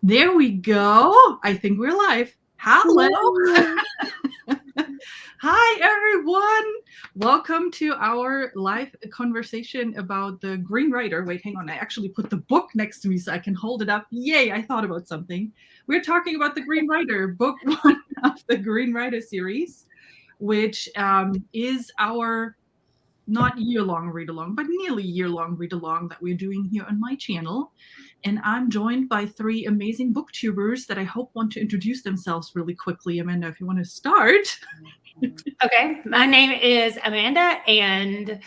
There we go. I think we're live. Hello. Hi, everyone. Welcome to our live conversation about the Green Rider. Wait, hang on. I actually put the book next to me so I can hold it up. Yay, I thought about something. We're talking about the Green Rider, book one of the Green Rider series, which is our not year-long read-along, but nearly year-long read-along that we're doing here on my channel. And I'm joined by three amazing booktubers that I hope want to introduce themselves really quickly. Amanda, if you want to start. Okay, my name is Amanda, and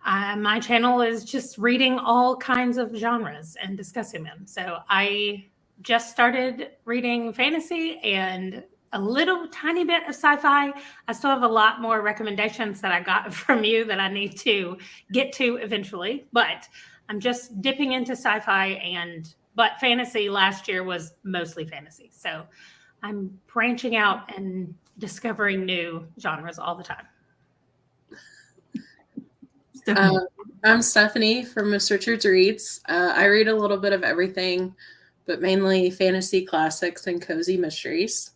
my channel is just reading all kinds of genres and discussing them. So I just started reading fantasy and a little tiny bit of sci-fi. I still have a lot more recommendations that I got from you that I need to get to eventually, but I'm just dipping into sci-fi but fantasy last year was mostly fantasy. So I'm branching out and discovering new genres all the time. I'm Stephanie from Miss Richards Reads. I read a little bit of everything, but mainly fantasy classics and cozy mysteries.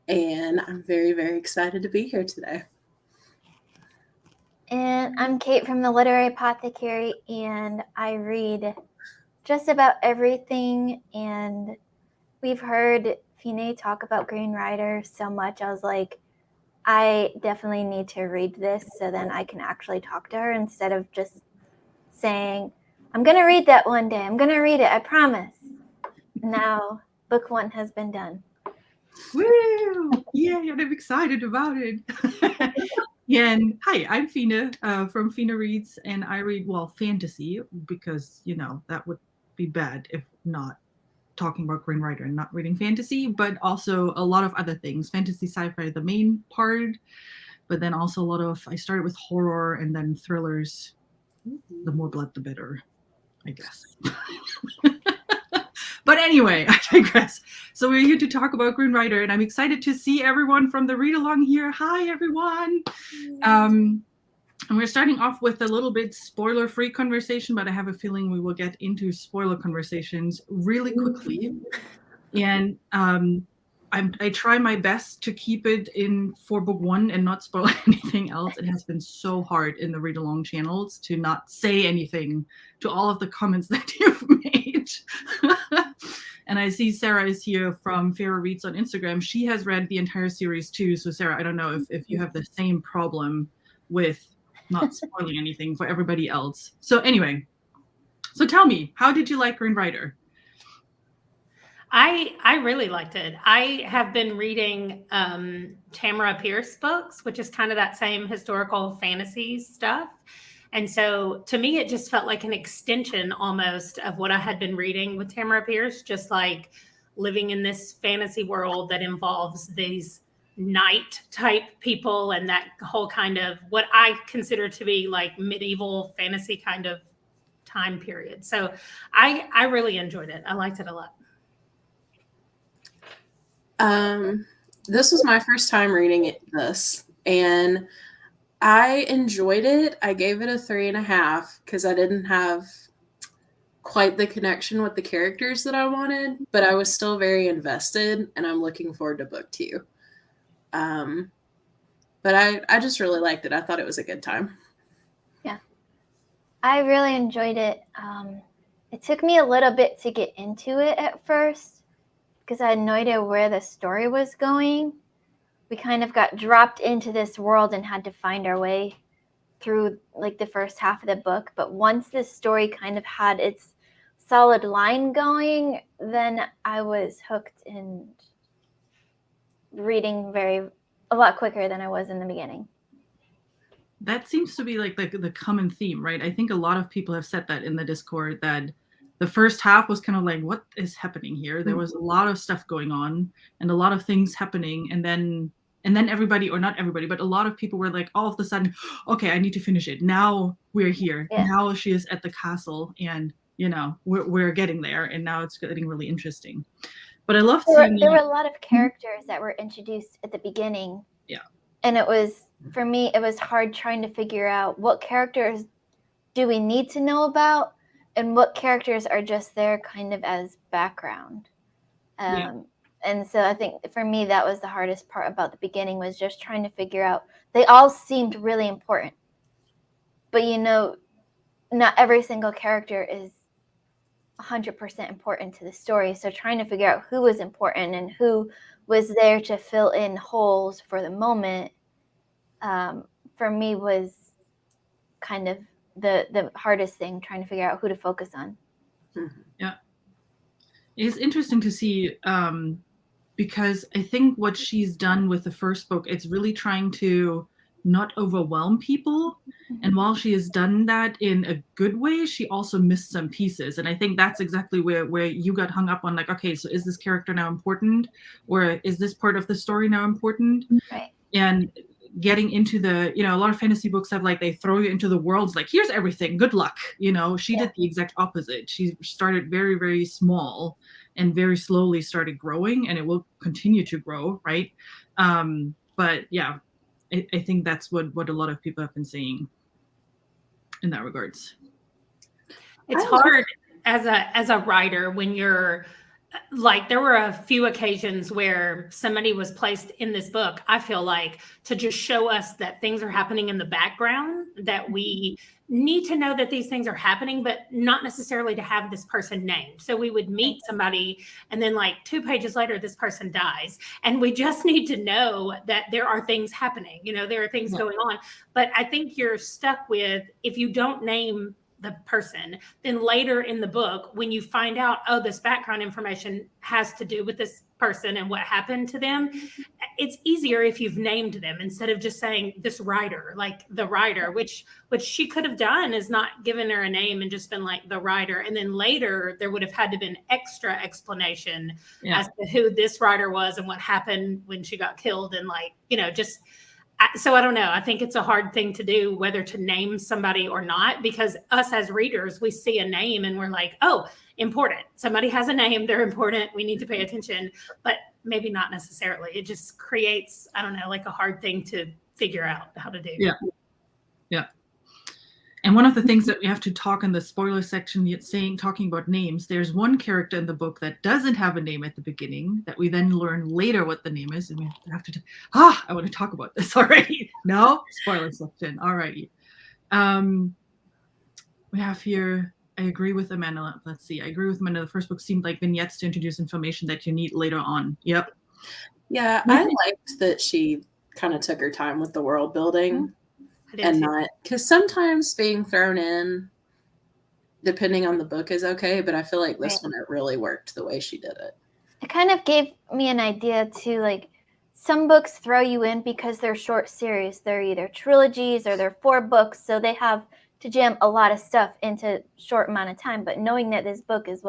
And I'm very, very excited to be here today. And I'm Kate from the Literary Apothecary, and I read just about everything. And we've heard Fine talk about Green Rider so much. I was like, I definitely need to read this so then I can actually talk to her instead of just saying, I'm going to read that one day. I'm going to read it. I promise. Now, book one has been done. Woo! Yeah, and I'm excited about it. And hi, I'm Fina from Fina Reads, and I read, fantasy, because, that would be bad if not talking about Green Rider and not reading fantasy, but also a lot of other things. Fantasy, sci-fi, the main part, but then also a lot of, I started with horror and then thrillers. The more blood, the better, I guess. But anyway, I digress. So we're here to talk about Green Rider, and I'm excited to see everyone from the read-along here. Hi, everyone. And we're starting off with a little bit spoiler-free conversation, but I have a feeling we will get into spoiler conversations really quickly. And I try my best to keep it in for book one and not spoil anything else. It has been so hard in the read-along channels to not say anything to all of the comments that you've made. And I see Sarah is here from Farah Reads on Instagram. She has read the entire series too. So Sarah, I don't know if you have the same problem with not spoiling anything for everybody else. So anyway, so tell me, how did you like Green Rider? I really liked it. I have been reading Tamara Pierce books, which is kind of that same historical fantasy stuff. And so to me, it just felt like an extension almost of what I had been reading with Tamara Pierce, just like living in this fantasy world that involves these knight type people and that whole kind of what I consider to be like medieval fantasy kind of time period. So I really enjoyed it. I liked it a lot. This was my first time reading this, and I enjoyed it. I gave it a 3.5 because I didn't have quite the connection with the characters that I wanted, but I was still very invested, and I'm looking forward to book two. But I just really liked it. I thought it was a good time. Yeah, I really enjoyed it. It took me a little bit to get into it at first because I had no idea where the story was going. We kind of got dropped into this world and had to find our way through like the first half of the book. But once the story kind of had its solid line going, then I was hooked and reading a lot quicker than I was in the beginning. That seems to be like the common theme, right? I think a lot of people have said that in the Discord, that the first half was kind of like, what is happening here? There was a lot of stuff going on and a lot of things happening. And then everybody, or not everybody, but a lot of people were like, all of a sudden, okay, I need to finish it. Now we're here. Yeah. Now she is at the castle and, we're getting there. And now it's getting really interesting. But I love seeing... There were a lot of characters that were introduced at the beginning. Yeah. And it was, for me, it was hard trying to figure out what characters do we need to know about and what characters are just there kind of as background. And so I think for me, that was the hardest part about the beginning, was just trying to figure out, they all seemed really important, but not every single character is 100% important to the story. So trying to figure out who was important and who was there to fill in holes for the moment, for me was kind of the hardest thing, trying to figure out who to focus on. Yeah. It's interesting to see, because I think what she's done with the first book, it's really trying to not overwhelm people. And while she has done that in a good way, she also missed some pieces. And I think that's exactly where you got hung up on, like, okay, so is this character now important? Or is this part of the story now important? Right. And getting into the, a lot of fantasy books have, like, they throw you into the worlds, like, here's everything, good luck. She did the exact opposite. She started very, very small and very slowly started growing, and it will continue to grow, right? But yeah, I think that's what a lot of people have been saying in that regards. It's hard as a writer when you're like, there were a few occasions where somebody was placed in this book, I feel like, to just show us that things are happening in the background, that we need to know that these things are happening, but not necessarily to have this person named. So we would meet somebody, and then like 2 pages later, this person dies. And we just need to know that there are things happening, there are things going on. But I think you're stuck with, if you don't name the person, then later in the book, when you find out, oh, this background information has to do with this person and what happened to them, it's easier if you've named them instead of just saying this writer, like the writer, which she could have done, is not given her a name and just been like the writer. And then later there would have had to been extra explanation as to who this writer was and what happened when she got killed, and so I don't know. I think it's a hard thing to do, whether to name somebody or not, because us as readers, we see a name and we're like, oh, important. Somebody has a name. They're important. We need to pay attention, but maybe not necessarily. It just creates, I don't know, like a hard thing to figure out how to do. Yeah. And one of the things that we have to talk in the spoiler section, talking about names, there's one character in the book that doesn't have a name at the beginning that we then learn later what the name is. And we have to, I want to talk about this already. No? Spoiler section. All righty. We have here, I agree with Amanda. Let's see. I agree with Amanda. The first book seemed like vignettes to introduce information that you need later on. Yep. Yeah, I liked that she kind of took her time with the world building. And not, because sometimes being thrown in, depending on the book, is okay, but I feel like this one, it really worked the way she did it. It kind of gave me an idea too, like some books throw you in because they're short series. They're either trilogies or they're 4 books, so they have to jam a lot of stuff into short amount of time. But knowing that this book is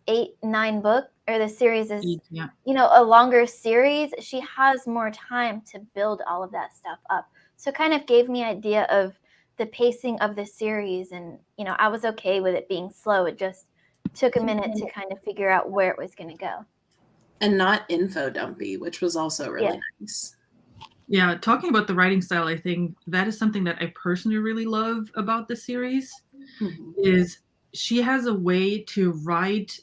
8, 9 books, or the series is, a longer series, she has more time to build all of that stuff up. So it kind of gave me an idea of the pacing of the series. And, I was okay with it being slow. It just took a minute to kind of figure out where it was going to go. And not info dumpy, which was also really nice. Yeah, talking about the writing style, I think that is something that I personally really love about the series, is she has a way to write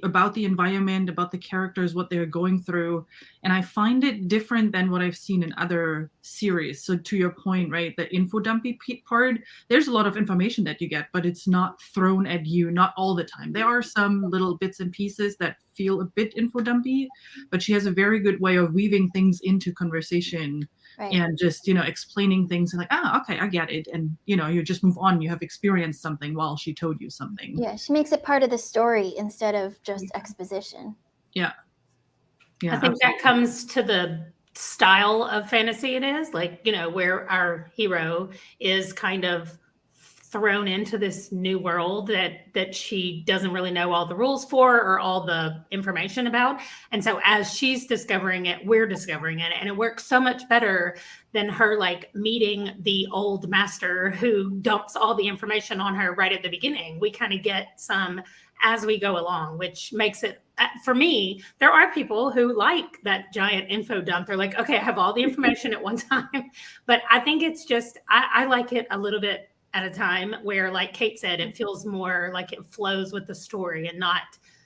about the environment, about the characters, what they're going through. And I find it different than what I've seen in other series. So to your point, right, the info dumpy part, there's a lot of information that you get, but it's not thrown at you, not all the time. There are some little bits and pieces that feel a bit info dumpy, but she has a very good way of weaving things into conversation. Right. And just, explaining things and like, okay, I get it. And, you just move on. You have experienced something while she told you something. Yeah, she makes it part of the story instead of just exposition. Yeah. I think that comes to the style of fantasy it is, like, where our hero is kind of thrown into this new world that she doesn't really know all the rules for or all the information about. And so as she's discovering it, we're discovering it. And it works so much better than her like meeting the old master who dumps all the information on her right at the beginning. We kind of get some as we go along, which makes it, for me, there are people who like that giant info dump. They're like, okay, I have all the information at one time. But I think it's just, I like it a little bit at a time, where, like Kate said, it feels more like it flows with the story and not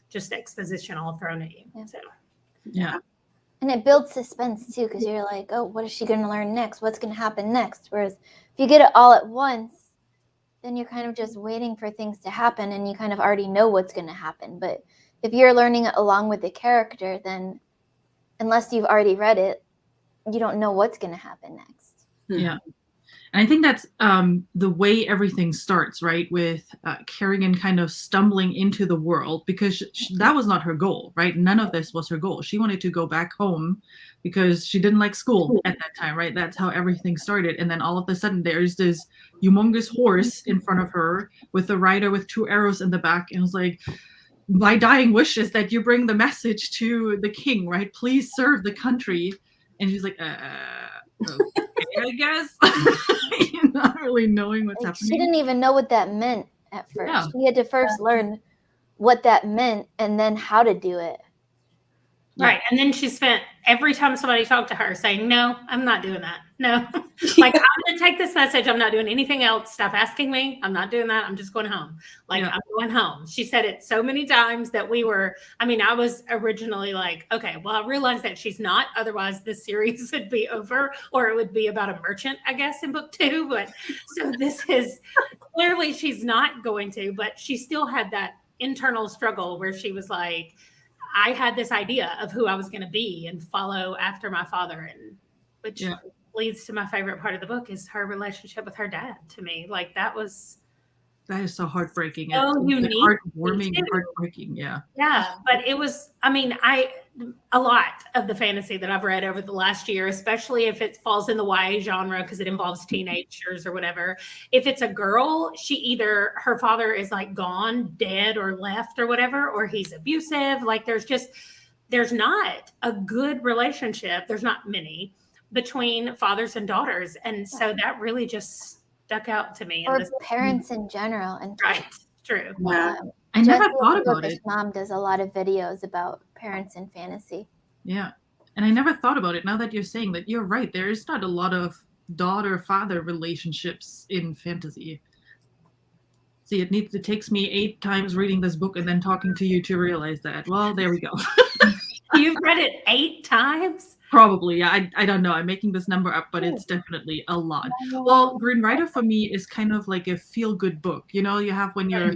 just exposition all thrown at you. Yeah. So Yeah. And it builds suspense too, because you're like, oh, what is she going to learn next? What's going to happen next? Whereas if you get it all at once, then you're kind of just waiting for things to happen and you kind of already know what's going to happen. But if you're learning it along with the character, then unless you've already read it, you don't know what's going to happen next. Yeah. And I think that's the way everything starts, right? With Kerrigan kind of stumbling into the world, because that was not her goal, right? None of this was her goal. She wanted to go back home because she didn't like school at that time, right? That's how everything started. And then all of a sudden there's this humongous horse in front of her with a rider with 2 arrows in the back. And it was like, my dying wish is that you bring the message to the king, right? Please serve the country. And she's like, okay, I guess. You're not really knowing what's Like, happening. she didn't even know what that meant at first. Yeah. She had to first learn what that meant and then how to do it. right. And then she spent every time somebody talked to her saying, no, I'm not doing that. No. Like, I'm going to take this message. I'm not doing anything else. Stop asking me. I'm not doing that. I'm just going home. Like, Yeah. I'm going home. She said it so many times that I was originally like, okay, well, I realized that she's not. Otherwise, this series would be over, or it would be about a merchant, I guess, in book 2. But so this is clearly she's not going to, but she still had that internal struggle where she was like, I had this idea of who I was going to be and follow after my father, and which leads to my favorite part of the book is her relationship with her dad. To me, like that is so heartbreaking. so It's unique, heartwarming and heartbreaking. Yeah. Yeah, but it was. A lot of the fantasy that I've read over the last year, especially if it falls in the YA genre because it involves teenagers or whatever. If it's a girl, her father is like gone, dead, or left or whatever, or he's abusive. Like there's not a good relationship. There's not many between fathers and daughters. And so that really just stuck out to me. Or parents in general. And right. True. Yeah. I never thought about it. Mom does a lot of videos about parents in fantasy. Yeah. And I never thought about it. Now that you're saying that, you're right. There is not a lot of daughter-father relationships in fantasy. See, it takes me 8 times reading this book and then talking to you to realize that. Well, there we go. You've read it 8 times? Probably, yeah. I don't know. I'm making this number up, but it's definitely a lot. Well, Green Rider for me is kind of like a feel-good book. You know, you have when you're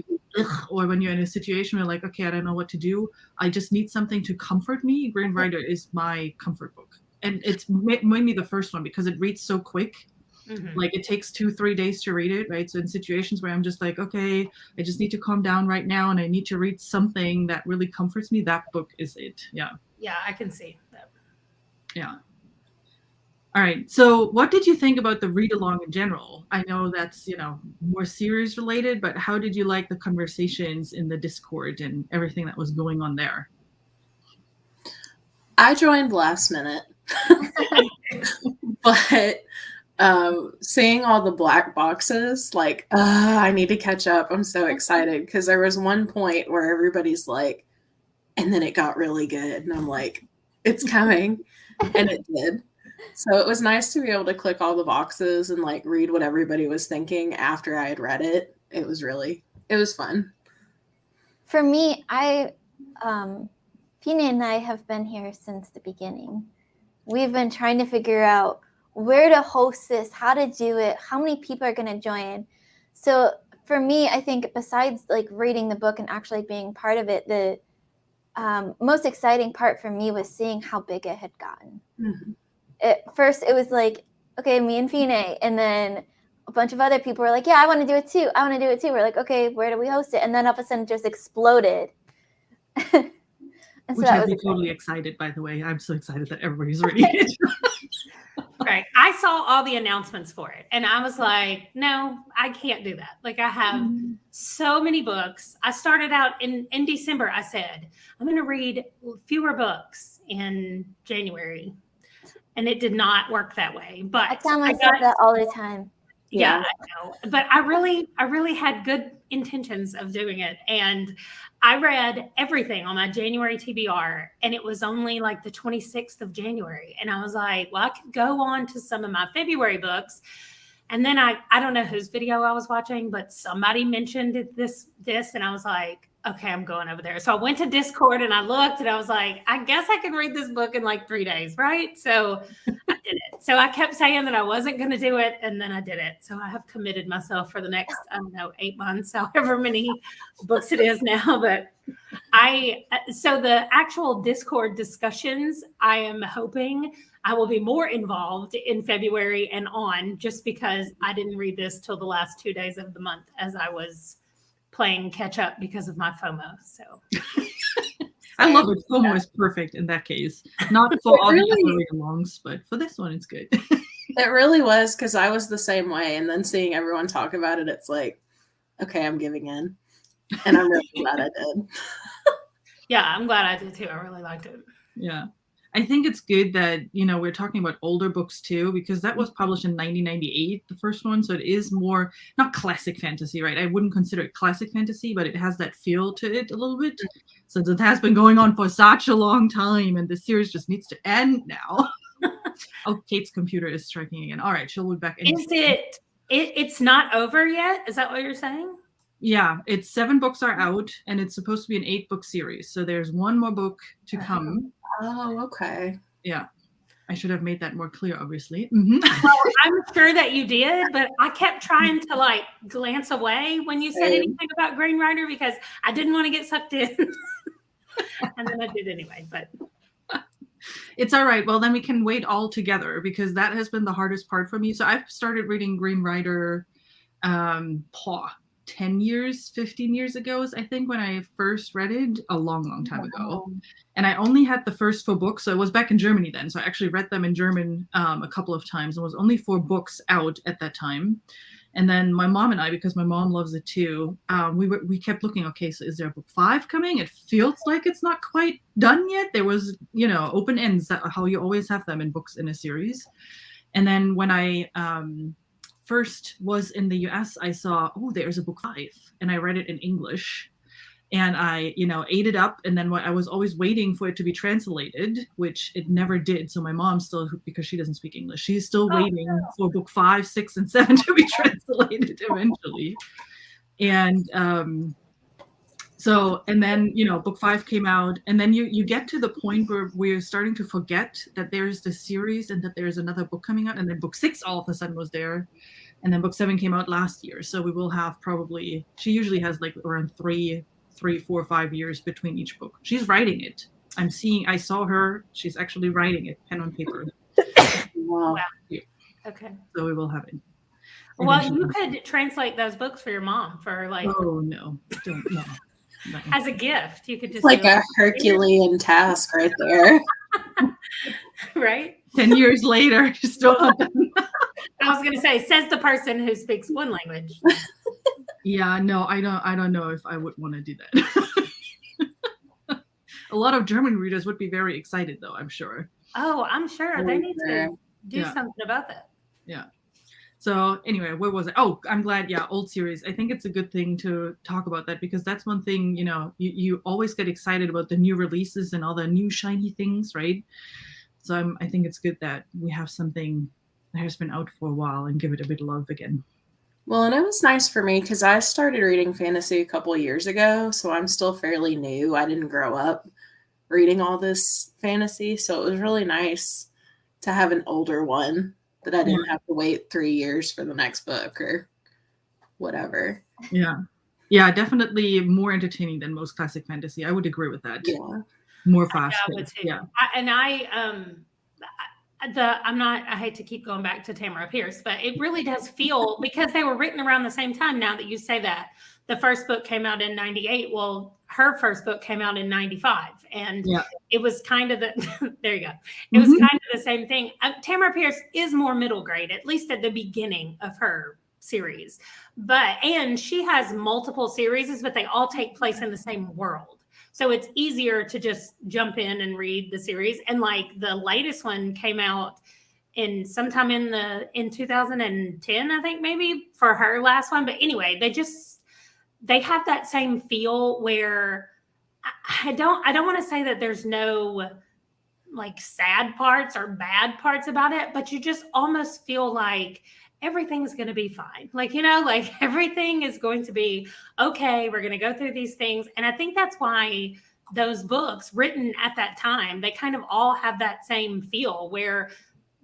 or when you're in a situation where like, okay, I don't know what to do. I just need something to comfort me. Green Rider is my comfort book. And it's mainly the first one because it reads so quick. Mm-hmm. Like it takes 2-3 days to read it, right? So in situations where I'm just like, okay, I just need to calm down right now and I need to read something that really comforts me, that book is it. Yeah. Yeah, I can see that. Yeah. All right. So what did you think about the read-along in general? I know that's, more series related, but how did you like the conversations in the Discord and everything that was going on there? I joined last minute, but seeing all the black boxes, like, I need to catch up. I'm so excited because there was one point where everybody's like, and then it got really good. And I'm like, it's coming. And it did. So it was nice to be able to click all the boxes and like read what everybody was thinking after I had read it. It was fun. For me, Fina and I have been here since the beginning. We've been trying to figure out where to host this, how to do it, how many people are going to join. So for me, I think besides like reading the book and actually being part of it, the most exciting part for me was seeing how big it had gotten. Mm-hmm. At first, it was like, okay, me and Fine, and then a bunch of other people were like, yeah, I want to do it too. We're like, okay, where do we host it? And then all of a sudden, it just exploded. And so which has me totally excited, by the way. I'm so excited that everybody's reading it. Right. I saw all the announcements for it, and I was like, no, I can't do that. Like, I have so many books. I started out in December. I said, I'm going to read fewer books in January. And it did not work that way. But I tell myself that all the time. Yeah, I know. But I really had good intentions of doing it. And I read everything on my January TBR, and it was only like the 26th of January. And I was like, well, I could go on to some of my February books. And then I don't know whose video I was watching, but somebody mentioned this, and I was like, okay, I'm going over there. So I went to Discord and I looked and I was like, I guess I can read this book in like 3 days, right? So I did it. So I kept saying that I wasn't going to do it, and then I did it. So I have committed myself for the next, I don't know, 8 months, however many books it is now. But so the actual Discord discussions, I am hoping I will be more involved in February and on, just because I didn't read this till the last 2 days of the month as I was playing catch up because of my FOMO. So I love it. FOMO is perfect in that case. Not for all the other read-alongs, but for this one, it's good. It really was, because I was the same way. And then seeing everyone talk about it, it's like, okay, I'm giving in. And I'm really glad I did. Yeah, I'm glad I did too. I really liked it. Yeah. I think it's good that, we're talking about older books too, because that was published in 1998, the first one. So it is more, not classic fantasy, right? I wouldn't consider it classic fantasy, but it has that feel to it a little bit. Since it has been going on for such a long time, and the series just needs to end now. Oh, Kate's computer is striking again. All right, she'll be back. Is it's not over yet? Is that what you're saying? Yeah, it's 7 books are out, and it's supposed to be an 8-book series. So there's one more book to come. Oh, okay. Yeah. I should have made that more clear, obviously. Mm-hmm. Well, I'm sure that you did, but I kept trying to like glance away when you said anything about Green Rider, because I didn't want to get sucked in. And then I did anyway, but it's all right. Well, then we can wait all together, because that has been the hardest part for me. So I've started reading Green Rider 10 years, 15 years ago, I think, when I first read it, a long time ago. And I only had the first 4 books. So it was back in Germany then. So I actually read them in German a couple of times. There was only 4 books out at that time. And then my mom and I, because my mom loves it too, we kept looking, okay, so is there a book 5 coming? It feels like it's not quite done yet. There was, open ends, how you always have them in books in a series. And then when I first was in the US, I saw, there's a book 5, and I read it in English, and I, ate it up. And then I was always waiting for it to be translated, which it never did. So my mom still, because she doesn't speak English, she's still waiting for book 5, 6, and 7 to be translated eventually. And and then, book 5 came out, and then you get to the point where we're starting to forget that there's this series and that there's another book coming out. And then book 6 all of a sudden was there. And then book 7 came out last year. So we will have probably, she usually has like around 3, 4, 5 years between each book. She's writing it. I saw her, she's actually writing it, pen on paper. Wow. Yeah. okay. So we will have it. Well, you could translate those books for your mom for like. Oh, no. Don't, no. As a gift, you could just like a Herculean task right there. Right? 10 years later, you still not done. I was going to say, says the person who speaks one language. Yeah, no, I don't know if I would want to do that. A lot of German readers would be very excited, though, I'm sure. Oh, I'm sure they need to do something about that. Yeah. So anyway, where was it? Oh, I'm glad. Yeah, old series. I think it's a good thing to talk about that, because that's one thing, you always get excited about the new releases and all the new shiny things, right? So I think it's good that we have something that has been out for a while and give it a bit of love again. Well, and it was nice for me because I started reading fantasy a couple of years ago, so I'm still fairly new. I didn't grow up reading all this fantasy, so it was really nice to have an older one that I didn't have to wait 3 years for the next book or whatever. Yeah, definitely more entertaining than most classic fantasy. I would agree with that. Yeah. More fast. Yeah. I hate to keep going back to Tamara Pierce, but it really does feel, because they were written around the same time. Now that you say that, the first book came out in 98. Well, her first book came out in 95. And it was kind of there you go. It was kind of the same thing. Tamara Pierce is more middle grade, at least at the beginning of her series. And she has multiple series, but they all take place in the same world. So it's easier to just jump in and read the series. And like the latest one came out sometime in 2010, I think, maybe, for her last one. But anyway, they have that same feel where I don't want to say that there's no like sad parts or bad parts about it, but you just almost feel like everything's going to be fine. Like, you know, like everything is going to be okay. We're going to go through these things. And I think that's why those books written at that time, they kind of all have that same feel where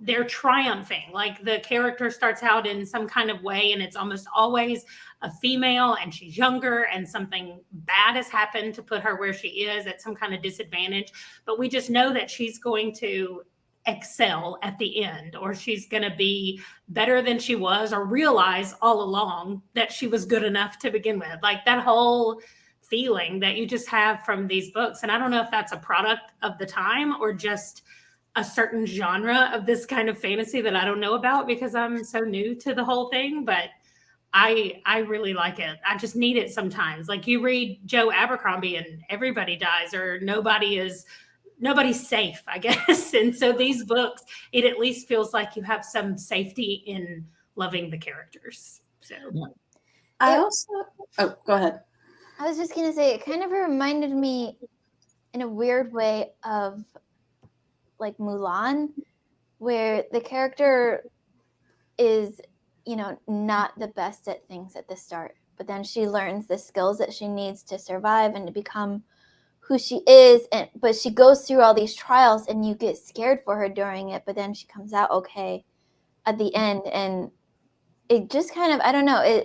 they're triumphing. Like the character starts out in some kind of way and it's almost always a female and she's younger and something bad has happened to put her where she is at some kind of disadvantage. But we just know that she's going to excel at the end, or she's going to be better than she was, or realize all along that she was good enough to begin with. Like that whole feeling that you just have from these books. And I don't know if that's a product of the time or just a certain genre of this kind of fantasy that I don't know about because I'm so new to the whole thing, but I really like it. I just need it sometimes. Like you read Joe Abercrombie and everybody dies, or nobody's safe, I guess. And so these books, it at least feels like you have some safety in loving the characters. So I also, oh, go ahead. I was just going to say, it kind of reminded me in a weird way of like Mulan, where the character is, you know, not the best at things at the start, but then she learns the skills that she needs to survive and to become who she is. But she goes through all these trials and you get scared for her during it, but then she comes out okay at the end. And it just kind of, I don't know,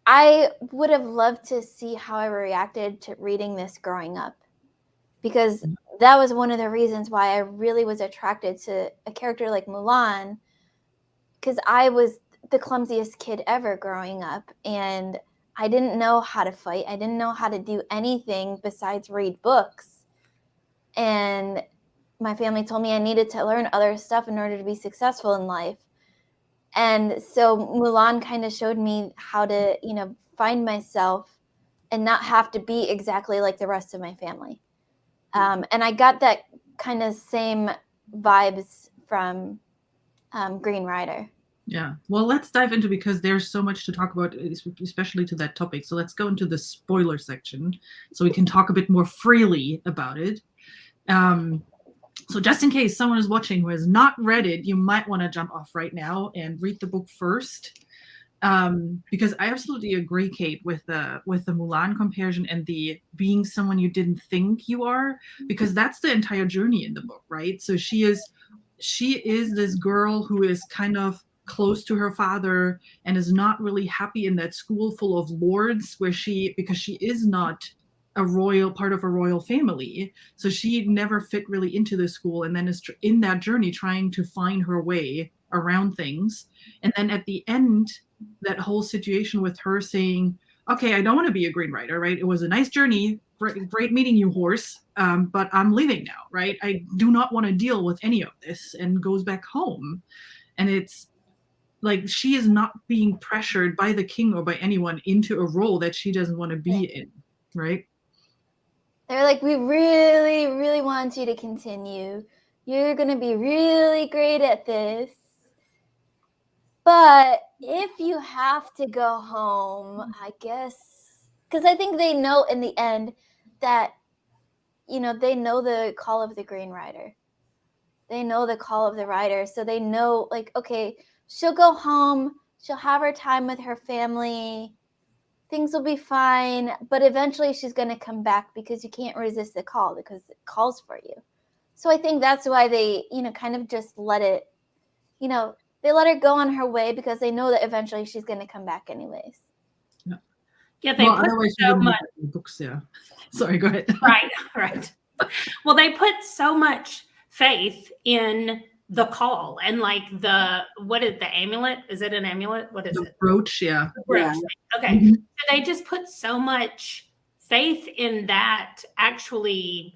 I would have loved to see how I reacted to reading this growing up, because that was one of the reasons why I really was attracted to a character like Mulan, because I was the clumsiest kid ever growing up, and I didn't know how to fight. I didn't know how to do anything besides read books. And my family told me I needed to learn other stuff in order to be successful in life. And so Mulan kind of showed me how to, you know, find myself and not have to be exactly like the rest of my family. And I got that kind of same vibes from Green Rider. Yeah. Well, let's dive into, because there's so much to talk about, especially to that topic. So let's go into the spoiler section so we can talk a bit more freely about it. So just in case someone is watching who has not read it, you might want to jump off right now and read the book first. Because I absolutely agree, Kate, with the Mulan comparison and the being someone you didn't think you are, because that's the entire journey in the book, right? So she is this girl who is kind of close to her father and is not really happy in that school full of lords because she is not a royal part of a royal family. So she never fit really into the school, and then is in that journey trying to find her way around things. And then at the end, that whole situation with her saying, okay, I don't want to be a Green Rider, right? It was a nice journey. Great meeting you, horse. But I'm leaving now, right? I do not want to deal with any of this, and goes back home. And it's like she is not being pressured by the king or by anyone into a role that she doesn't want to be in, right? They're like, we really, really want you to continue. You're going to be really great at this. But if you have to go home, I guess, because I think they know in the end that, you know, they know the call of the Green Rider. They know the call of the rider. So they know, like, okay, she'll go home. She'll have her time with her family. Things will be fine. But eventually she's going to come back, because you can't resist the call, because it calls for you. So I think that's why they, you know, kind of just let it, you know, they let her go on her way, because they know that eventually she's going to come back anyways. Yeah, they put so much books. Yeah. Sorry, go ahead. Right. Well, they put so much faith in the call, and like what is the amulet? Is it an amulet? What is it? Brooch, yeah. The brooch. Yeah. Okay. Mm-hmm. So they just put so much faith in that actually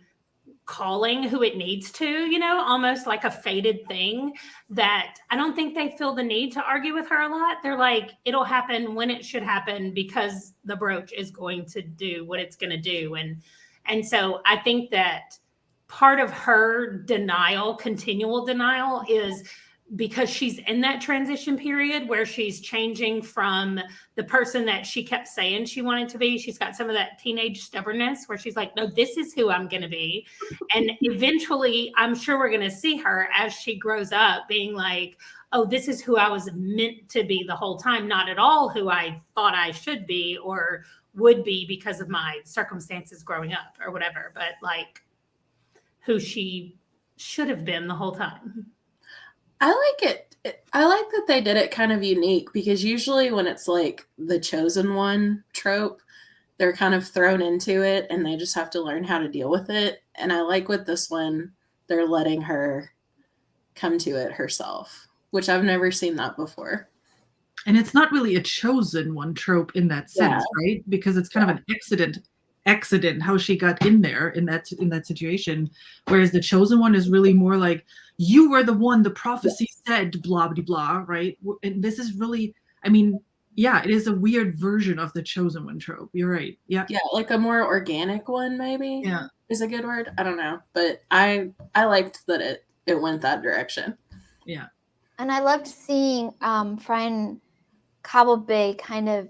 calling who it needs to, you know, almost like a fated thing, that I don't think they feel the need to argue with her a lot. They're like, it'll happen when it should happen, because the brooch is going to do what it's going to do. And so I think that part of her continual denial, is because she's in that transition period where she's changing from the person that she kept saying she wanted to be. She's got some of that teenage stubbornness where she's like, no, this is who I'm going to be. And eventually, I'm sure we're going to see her as she grows up being like, oh, this is who I was meant to be the whole time, not at all who I thought I should be or would be because of my circumstances growing up or whatever, but like who she should have been the whole time. I like it. I like that they did it kind of unique, because usually when it's like the chosen one trope, they're kind of thrown into it and they just have to learn how to deal with it. And I like with this one, they're letting her come to it herself, which I've never seen that before. And it's not really a chosen one trope in that sense, right? Because it's kind of an accident how she got in there in that situation, whereas the chosen one is really more like, you were the one, the prophecy said blah blah blah, right? And this is really, I mean, yeah, it is a weird version of the chosen one trope. You're right. Yeah, like a more organic one, maybe. Yeah, is a good word. I don't know, but I liked that it went that direction. Yeah, and I loved seeing friend Cobble Bay kind of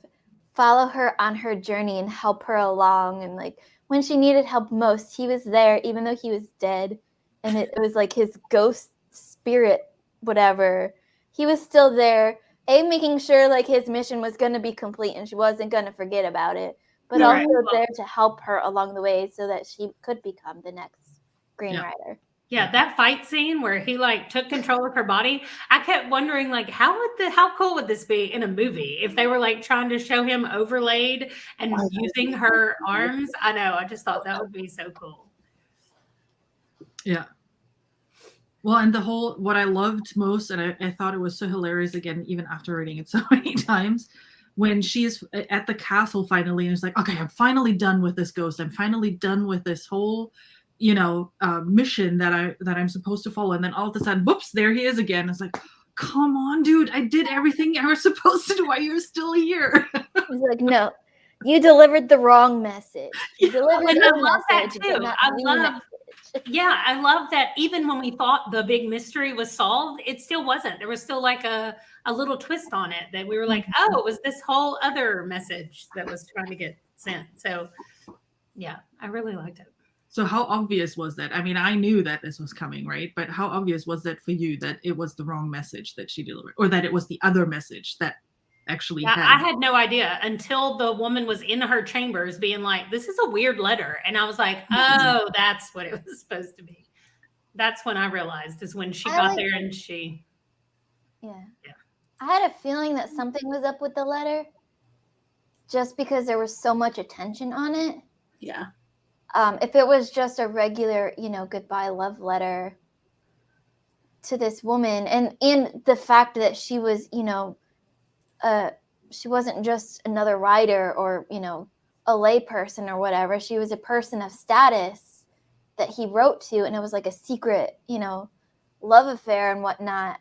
follow her on her journey and help her along. And like when she needed help most, he was there, even though he was dead. And it was like his ghost spirit, whatever. He was still there, making sure like his mission was going to be complete and she wasn't going to forget about it, but also there to help her along the way so that she could become the next Green Rider. Yeah, that fight scene where he like took control of her body, I kept wondering like how cool would this be in a movie if they were like trying to show him overlaid and using her arms? I know, I just thought that would be so cool. Yeah. Well, and what I loved most, and I thought it was so hilarious again, even after reading it so many times, when she is at the castle finally, and it's like, okay, I'm finally done with this ghost. I'm finally done with this whole mission that I'm supposed to follow, and then all of a sudden, whoops, there he is again. It's like, come on, dude, I did everything I was supposed to do while you're still here. He's like, no, you delivered the wrong message. You delivered and the I love message, that too. I love that even when we thought the big mystery was solved, it still wasn't. There was still like a little twist on it that we were like, oh, it was this whole other message that was trying to get sent. So yeah, I really liked it. So how obvious was that? I mean, I knew that this was coming, right? But how obvious was that for you that it was the wrong message that she delivered, or that it was the other message that actually I had no idea until the woman was in her chambers being like, this is a weird letter. And I was like, oh, that's what it was supposed to be. That's when I realized, is when she got there and she. Yeah. I had a feeling that something was up with the letter just because there was so much attention on it. Yeah. If it was just a regular, goodbye love letter to this woman, and the fact that she was, she wasn't just another writer or, a lay person or whatever. She was a person of status that he wrote to, and it was like a secret, love affair and whatnot.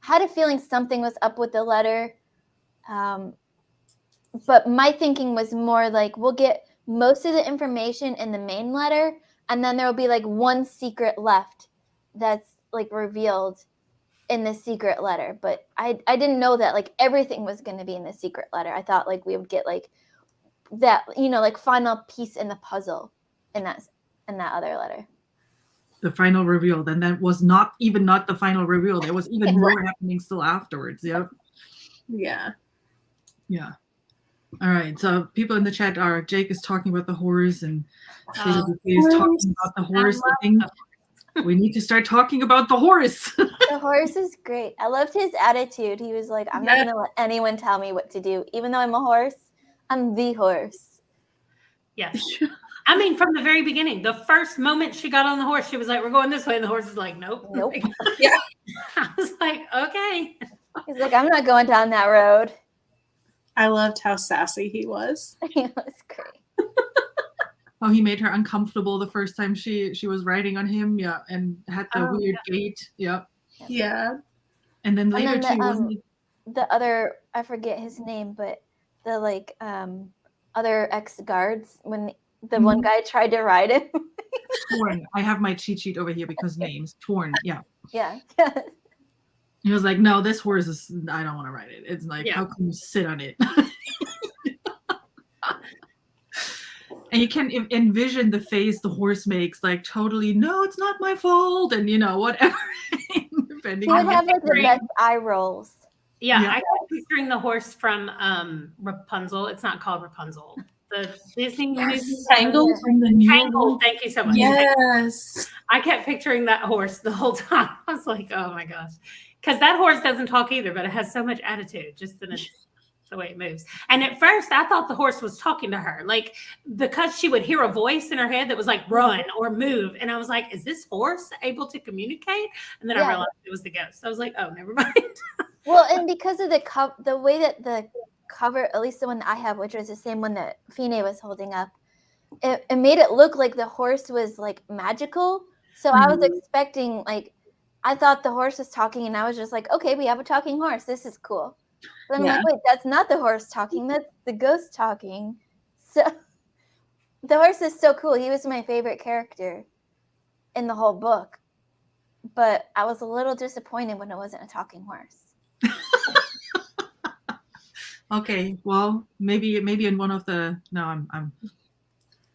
I had a feeling something was up with the letter. But my thinking was more like, we'll get most of the information in the main letter, and then there will be like one secret left that's like revealed in the secret letter. But I didn't know that like everything was going to be in the secret letter. I thought like we would get like that, like final piece in the puzzle in that other letter. The final reveal. Then that was not the final reveal. There was even more happening still afterwards. Yep. Yeah. Yeah. All right. So people in the chat Jake is talking about the horse, and is talking about the horse. I think we need to start talking about the horse. The horse is great. I loved his attitude. He was like, I'm not going to let anyone tell me what to do. Even though I'm a horse, I'm the horse. Yes. I mean, from the very beginning, the first moment she got on the horse, she was like, we're going this way. And the horse is like, nope. Yeah. I was like, okay. He's like, I'm not going down that road. I loved how sassy he was. He was great. Oh, he made her uncomfortable the first time she was riding on him, yeah, and had the weird gait, yep. Yeah. And then later too, wasn't it? The other, I forget his name, but the like other ex-guards, when the one guy tried to ride him. Torn. I have my cheat sheet over here because names. Torn, yeah. Yeah. He was like, no, this horse is, I don't want to ride it. It's like, Yeah. how can you sit on it? And you can envision the face the horse makes, like totally, no, it's not my fault, and whatever. Depending He would on have like the best eye rolls. Yeah, Yeah. I kept picturing the horse from Rapunzel. It's not called Rapunzel. The Disney movie. Tangled. from the new Tangled. Thank you so much. Yes. I kept picturing that horse the whole time. I was like, oh my gosh. Because that horse doesn't talk either, but it has so much attitude just in the way it moves. And at first, I thought the horse was talking to her, like because she would hear a voice in her head that was like, run or move. And I was like, is this horse able to communicate? And then I realized it was the ghost. I was like, oh, never mind. Well, and because of the way that the cover, at least the one that I have, which was the same one that Fine was holding up, it made it look like the horse was like magical. So I was expecting, like, I thought the horse was talking, and I was just like, okay, we have a talking horse. This is cool. But I'm like, wait, that's not the horse talking. That's the ghost talking. So the horse is so cool. He was my favorite character in the whole book. But I was a little disappointed when it wasn't a talking horse. Okay, well, maybe in one of the I'm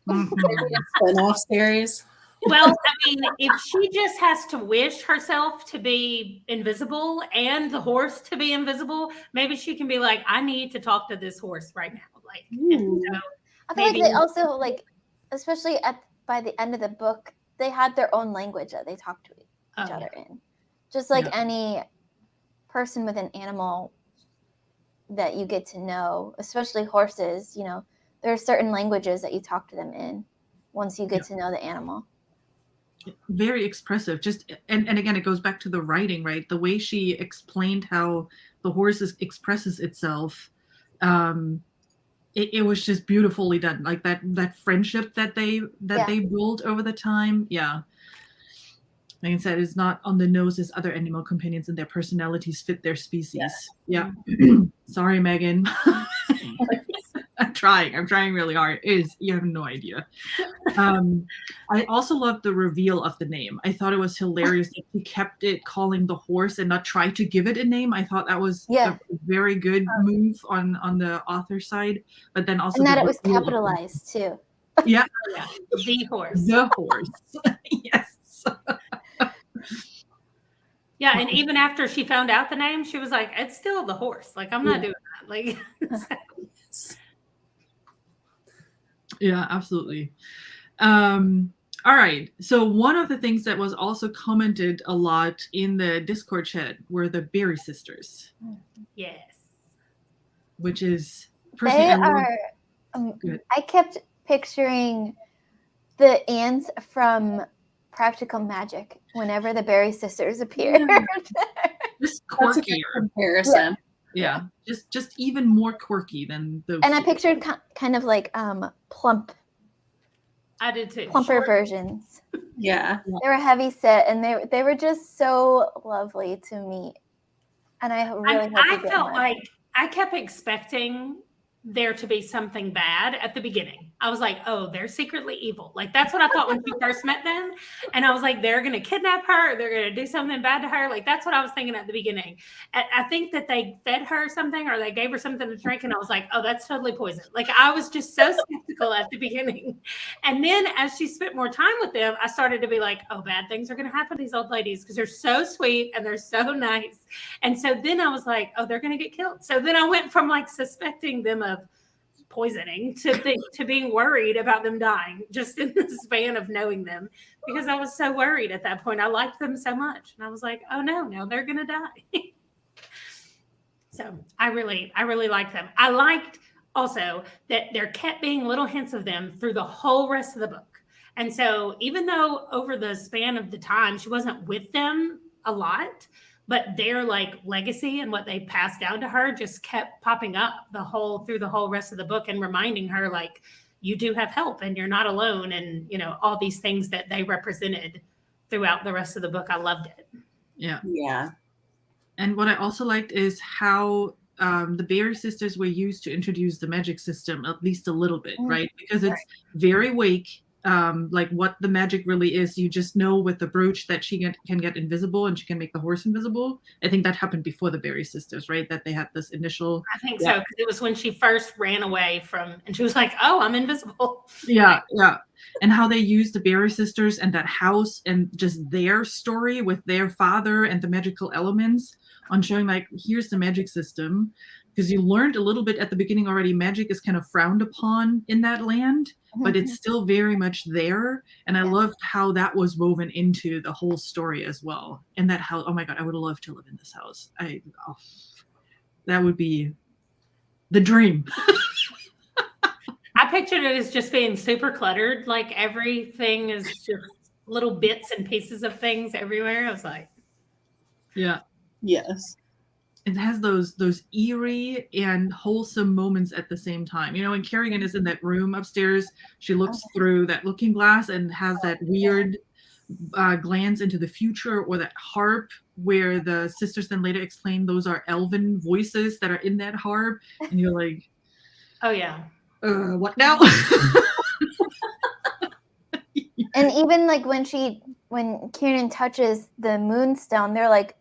Spin-off series. Well, I mean, if she just has to wish herself to be invisible and the horse to be invisible, maybe she can be like, I need to talk to this horse right now. Like, and so I feel like they also, like, especially by the end of the book, they had their own language that they talked to each other in. Just like any person with an animal that you get to know, especially horses, there are certain languages that you talk to them in once you get to know the animal. Very expressive. Just and again, it goes back to the writing, right? The way she explained how the horse expresses itself, it was just beautifully done. Like that friendship that they built over the time. Yeah. Like I said, it's not on the nose as other animal companions, and their personalities fit their species. Yeah. Sorry, Megan. I'm trying really hard. You have no idea. I also loved the reveal of the name. I thought it was hilarious that he kept it calling the horse and not try to give it a name. I thought that was a very good move on the author's side. But then also that it was capitalized too. The horse. The horse. Yes. Yeah, and even after she found out the name, she was like, it's still the horse. Like, I'm not doing that. Like, yeah, absolutely. All right. So one of the things that was also commented a lot in the Discord chat were the Berry sisters. Yes. Which is I kept picturing the ants from Practical Magic whenever the Berry sisters appeared. Just quirkier comparison. Yeah. Just even more quirky than those. And I pictured kind of like plump. I did too. Plumper versions. Yeah. They were heavy set, and they were just so lovely to meet. And I really I felt like I kept expecting there to be something bad at the beginning. I was like, oh, they're secretly evil. Like, that's what I thought when we first met them. And I was like, they're going to kidnap her. They're going to do something bad to her. Like, that's what I was thinking at the beginning. I think that they fed her something or they gave her something to drink. And I was like, oh, that's totally poison. Like, I was just so skeptical at the beginning. And then as she spent more time with them, I started to be like, oh, bad things are going to happen to these old ladies because they're so sweet and they're so nice. And so then I was like, oh, they're going to get killed. So then I went from like suspecting them of poisoning to being worried about them dying just in the span of knowing them, because I was so worried at that point. I liked them so much, and I was like, oh no, now they're gonna die. So I really liked them. I liked also that there kept being little hints of them through the whole rest of the book. And so even though over the span of the time she wasn't with them a lot, but their like legacy and what they passed down to her just kept popping up through the whole rest of the book and reminding her like, you do have help and you're not alone. And, all these things that they represented throughout the rest of the book. I loved it. Yeah. Yeah. And what I also liked is how the Berry sisters were used to introduce the magic system, at least a little bit, right? Because it's very vague. like what the magic really is. You just know with the brooch that she can get invisible and she can make the horse invisible. I think that happened before the Berry sisters, right? That they had this initial. I think so, because it was when she first ran away from, and she was like, "Oh, I'm invisible." Yeah, yeah. And how they use the Berry sisters and that house and just their story with their father and the magical elements on showing like, here's the magic system. Because you learned a little bit at the beginning already, magic is kind of frowned upon in that land, but it's still very much there. And I loved how that was woven into the whole story as well. And that house, oh my God, I would love to live in this house. That would be the dream. I pictured it as just being super cluttered. Like everything is just little bits and pieces of things everywhere. I was like, yeah. Yes. It has those eerie and wholesome moments at the same time. You know, when Kerrigan is in that room upstairs, she looks through that looking glass and has that weird glance into the future, or that harp where the sisters then later explain those are elven voices that are in that harp. And you're like, oh yeah. What now? And even like when Kieran touches the moonstone, they're like,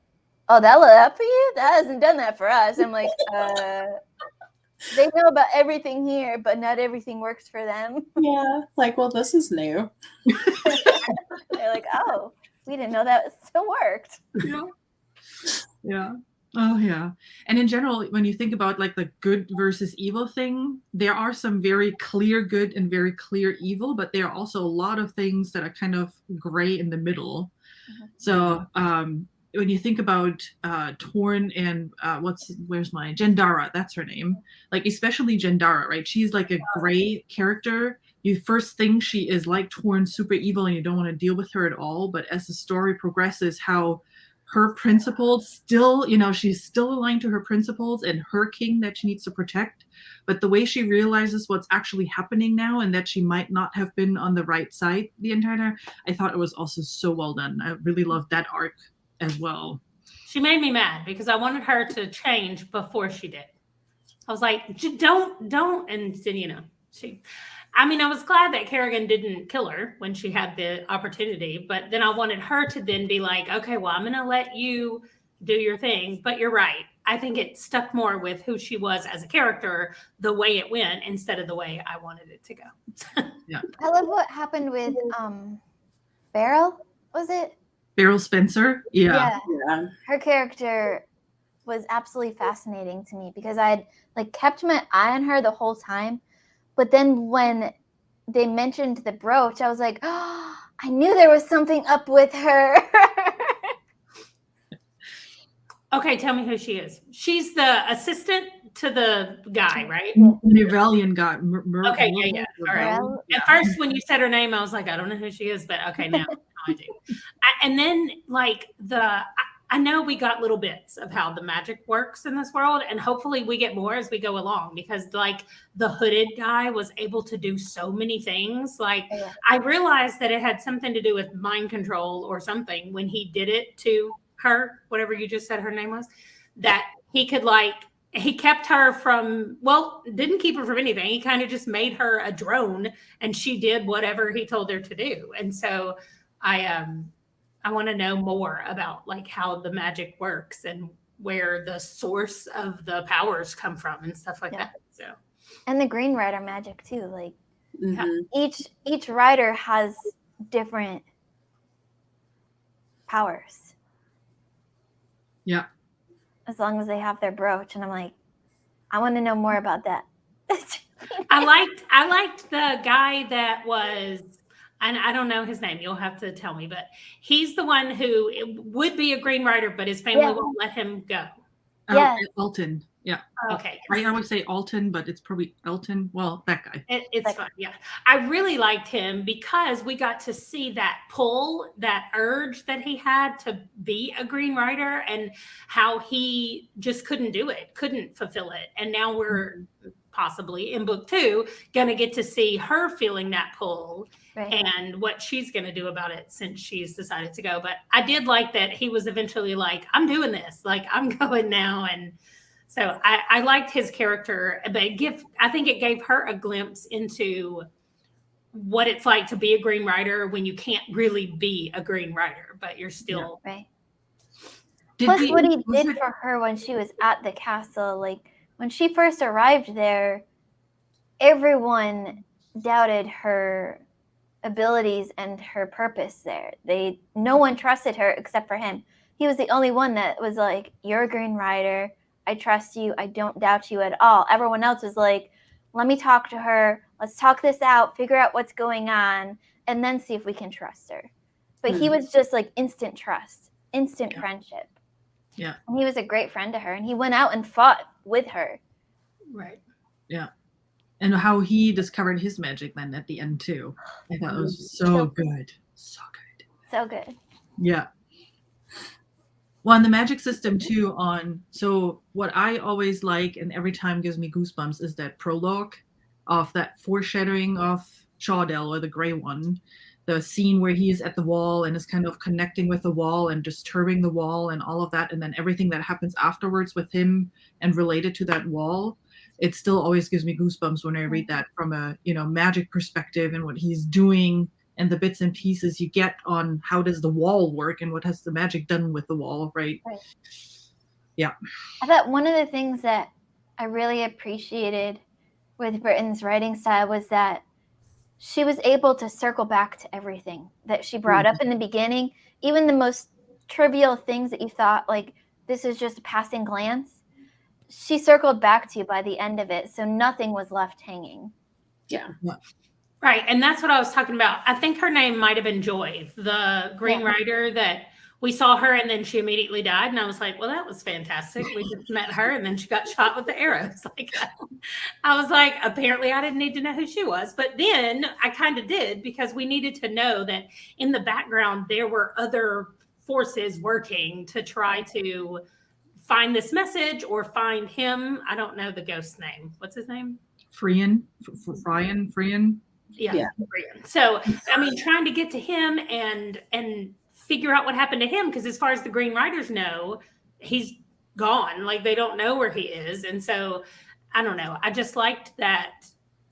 "Oh, that lit up for you? That hasn't done that for us." I'm like, they know about everything here, but not everything works for them. Yeah. Like, well, this is new. They're like, "Oh, we didn't know that still worked." Yeah. Yeah. Oh yeah. And in general, when you think about like the good versus evil thing, there are some very clear good and very clear evil, but there are also a lot of things that are kind of gray in the middle. So when you think about Torn and where's my Jendara, that's her name. Like especially Jendara, right? She's like a gray character. You first think she is like Torn, super evil, and you don't want to deal with her at all. But as the story progresses, how her principles still, you know, she's still aligned to her principles and her king that she needs to protect. But the way she realizes what's actually happening now and that she might not have been on the right side the entire time, I thought it was also so well done. I really loved that arc as well. She made me mad because I wanted her to change before she did. I was like, don't. And then, you know, I was glad that Kerrigan didn't kill her when she had the opportunity, but then I wanted her to then be like, okay, well, I'm going to let you do your thing. But you're right. I think it stuck more with who she was as a character, the way it went, instead of the way I wanted it to go. Yeah. I love what happened with Beryl, was it? Beryl Spencer? Yeah. Her character was absolutely fascinating to me because I had like kept my eye on her the whole time. But then when they mentioned the brooch, I was like, oh, I knew there was something up with her. Okay, tell me who she is. She's the assistant to the guy, right? Nivelian guy. Okay, yeah. All right. At first, when you said her name, I was like, I don't know who she is, but okay, now I do. And then, like, I know we got little bits of how the magic works in this world, and hopefully we get more as we go along, because, like, the hooded guy was able to do so many things. Like, I realized that it had something to do with mind control or something when he did it to her, whatever you just said her name was, that he could, like, he kept her from, well, didn't keep her from anything. He kind of just made her a drone, and she did whatever he told her to do. And so I want to know more about, like, how the magic works and where the source of the powers come from and stuff like that. So, and the Green Rider magic too. Like each rider has different powers. Yeah. As long as they have their brooch, and I'm like, I want to know more about that. I liked the guy that was, and I don't know his name, you'll have to tell me, but he's the one who would be a Green Rider, but his family won't let him go. Alton. Yeah. Okay. I would say Alton, but it's probably Elton. Well, that guy. It's fun. Yeah. I really liked him because we got to see that pull, that urge that he had to be a Green Rider, and how he just couldn't do it, couldn't fulfill it. And now we're possibly in book 2 going to get to see her feeling that pull and what she's going to do about it since she's decided to go. But I did like that he was eventually like, I'm doing this, like, I'm going now. And so I liked his character, but I think it gave her a glimpse into what it's like to be a Green Rider when you can't really be a Green Rider, but you're still Right. Did Plus, we- what he was did it- for her when she was at the castle, like when she first arrived there, everyone doubted her abilities and her purpose there. No one trusted her except for him. He was the only one that was like, "You're a Green Rider. I trust you. I don't doubt you at all." Everyone else was like, "Let me talk to her. Let's talk this out, figure out what's going on, and then see if we can trust her." But he was just like instant trust, instant friendship. Yeah. And he was a great friend to her, and he went out and fought with her. right. and how he discovered his magic then at the end too. I thought it was so good. So good. So good. Yeah. Well, and the magic system too so what I always like and every time gives me goosebumps is that prologue of that foreshadowing of Shawdell, or the gray one, the scene where he is at the wall and is kind of connecting with the wall and disturbing the wall and all of that, and then everything that happens afterwards with him and related to that wall. It still always gives me goosebumps when I read that from a magic perspective and what he's doing and the bits and pieces you get on how does the wall work and what has the magic done with the wall, right? Yeah. I thought one of the things that I really appreciated with Britain's writing style was that she was able to circle back to everything that she brought up in the beginning, even the most trivial things that you thought like this is just a passing glance. She circled back to you by the end of it, so nothing was left hanging. Yeah. Right. And that's what I was talking about. I think her name might have been Joy, the Green Rider that we saw her and then she immediately died. And I was like, well, that was fantastic. We just met her and then she got shot with the arrows. Like, I was like, apparently I didn't need to know who she was. But then I kind of did, because we needed to know that in the background, there were other forces working to try to find this message or find him. I don't know the ghost's name. What's his name? Frian. Yeah. So, I mean, trying to get to him and figure out what happened to him, because as far as the Green Riders know, he's gone. Like, they don't know where he is. And so, I don't know. I just liked that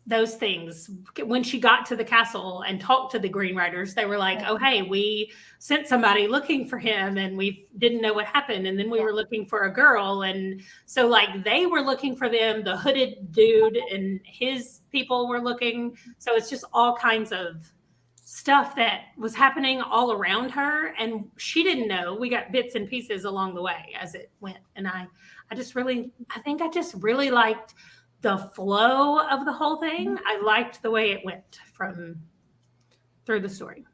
those things. When she got to the castle and talked to the Green Riders, they were like, oh, hey, we sent somebody looking for him and we didn't know what happened. And then we were looking for a girl. And so like they were looking for them, the hooded dude and his people were looking. So it's just all kinds of stuff that was happening all around her. And she didn't know. We got bits and pieces along the way as it went. And I just really liked the flow of the whole thing. I liked the way it went through the story.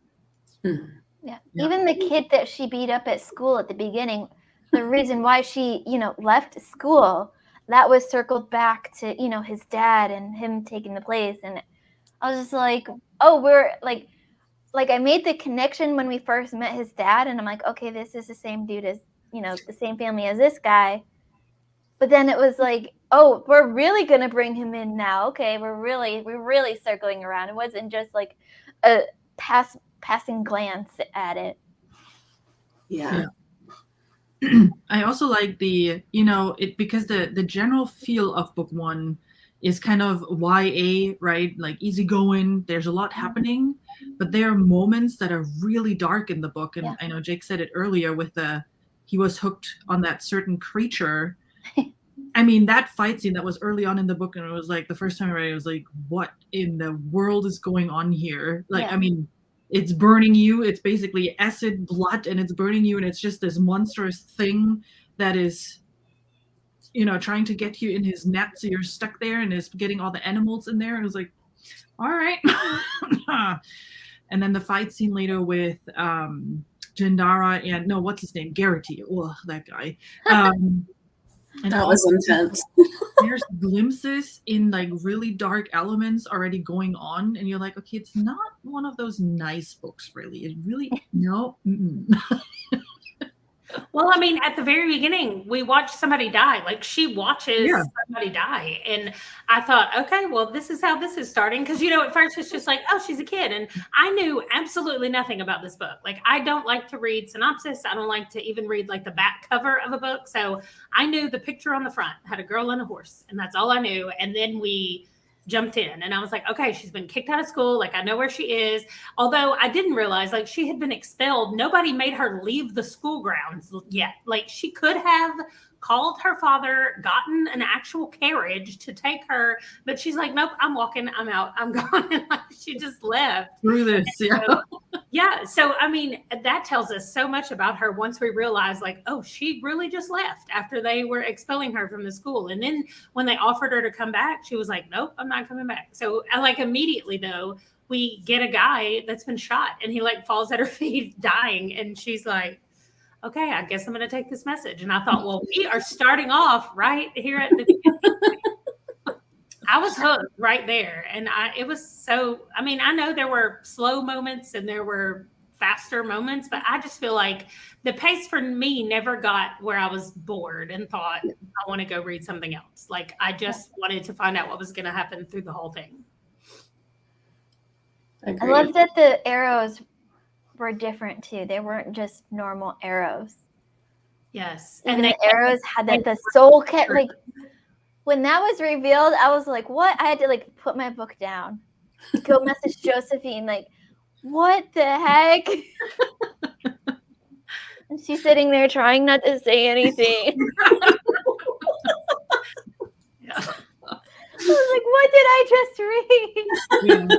Yeah. Even the kid that she beat up at school at the beginning, the reason why she, left school, that was circled back to, his dad and him taking the place. And I was just like, oh, we're like I made the connection when we first met his dad. And I'm like, okay, this is the same dude as, the same family as this guy. But then it was like, oh, we're really going to bring him in now. Okay, we're really circling around. It wasn't just like a passing glance at it. Yeah. I also like because the general feel of book one is kind of YA, right? Like easygoing. There's a lot happening, but there are moments that are really dark in the book. And I know Jake said it earlier with he was hooked on that certain creature. I mean, that fight scene that was early on in the book, and it was like the first time I read it, I was like, what in the world is going on here? Like, I mean, it's burning you. It's basically acid blood and it's burning you. And it's just this monstrous thing that is, trying to get you in his net. So you're stuck there and is getting all the animals in there. And it was like, all right. And then the fight scene later with Jandara and what's his name? Garrity. Oh, that guy. And that was intense. There's glimpses in like really dark elements already going on, and you're like, okay, it's not one of those nice books, really. It really no. Well, I mean, at the very beginning, we watched somebody die. Like she watches somebody die, and I thought, okay, well, this is how this is starting. Because at first it's just like, oh, she's a kid, and I knew absolutely nothing about this book. Like I don't like to read synopsis. I don't like to even read like the back cover of a book. So I knew the picture on the front had a girl and a horse, and that's all I knew. And then we jumped in, and I was like, okay, she's been kicked out of school. Like, I know where she is. Although I didn't realize, like, she had been expelled. Nobody made her leave the school grounds yet. Like, she could have called her father, gotten an actual carriage to take her, but she's like, nope, I'm walking, I'm out, I'm gone. And like, she just left. Through this, Yeah. So, I mean, that tells us so much about her once we realize, like, oh, she really just left after they were expelling her from the school. And then when they offered her to come back, she was like, nope, I'm not coming back. So, like, immediately, though, we get a guy that's been shot and he, like, falls at her feet dying. And she's like, okay, I guess I'm going to take this message. And I thought, well, we are starting off right here at the beginning. I was hooked right there. And it was so, I mean, I know there were slow moments and there were faster moments, but I just feel like the pace for me never got where I was bored and thought, I want to go read something else. Like, I just wanted to find out what was going to happen through the whole thing. Agreed. I love that the arrows were different too. They weren't just normal arrows. Yes. And the arrows had that the soul kept, like, when that was revealed, I was like, what? I had to, like, put my book down, go message Josephine, like, what the heck? And she's sitting there trying not to say anything. Yeah. I was like, what did I just read? Yeah.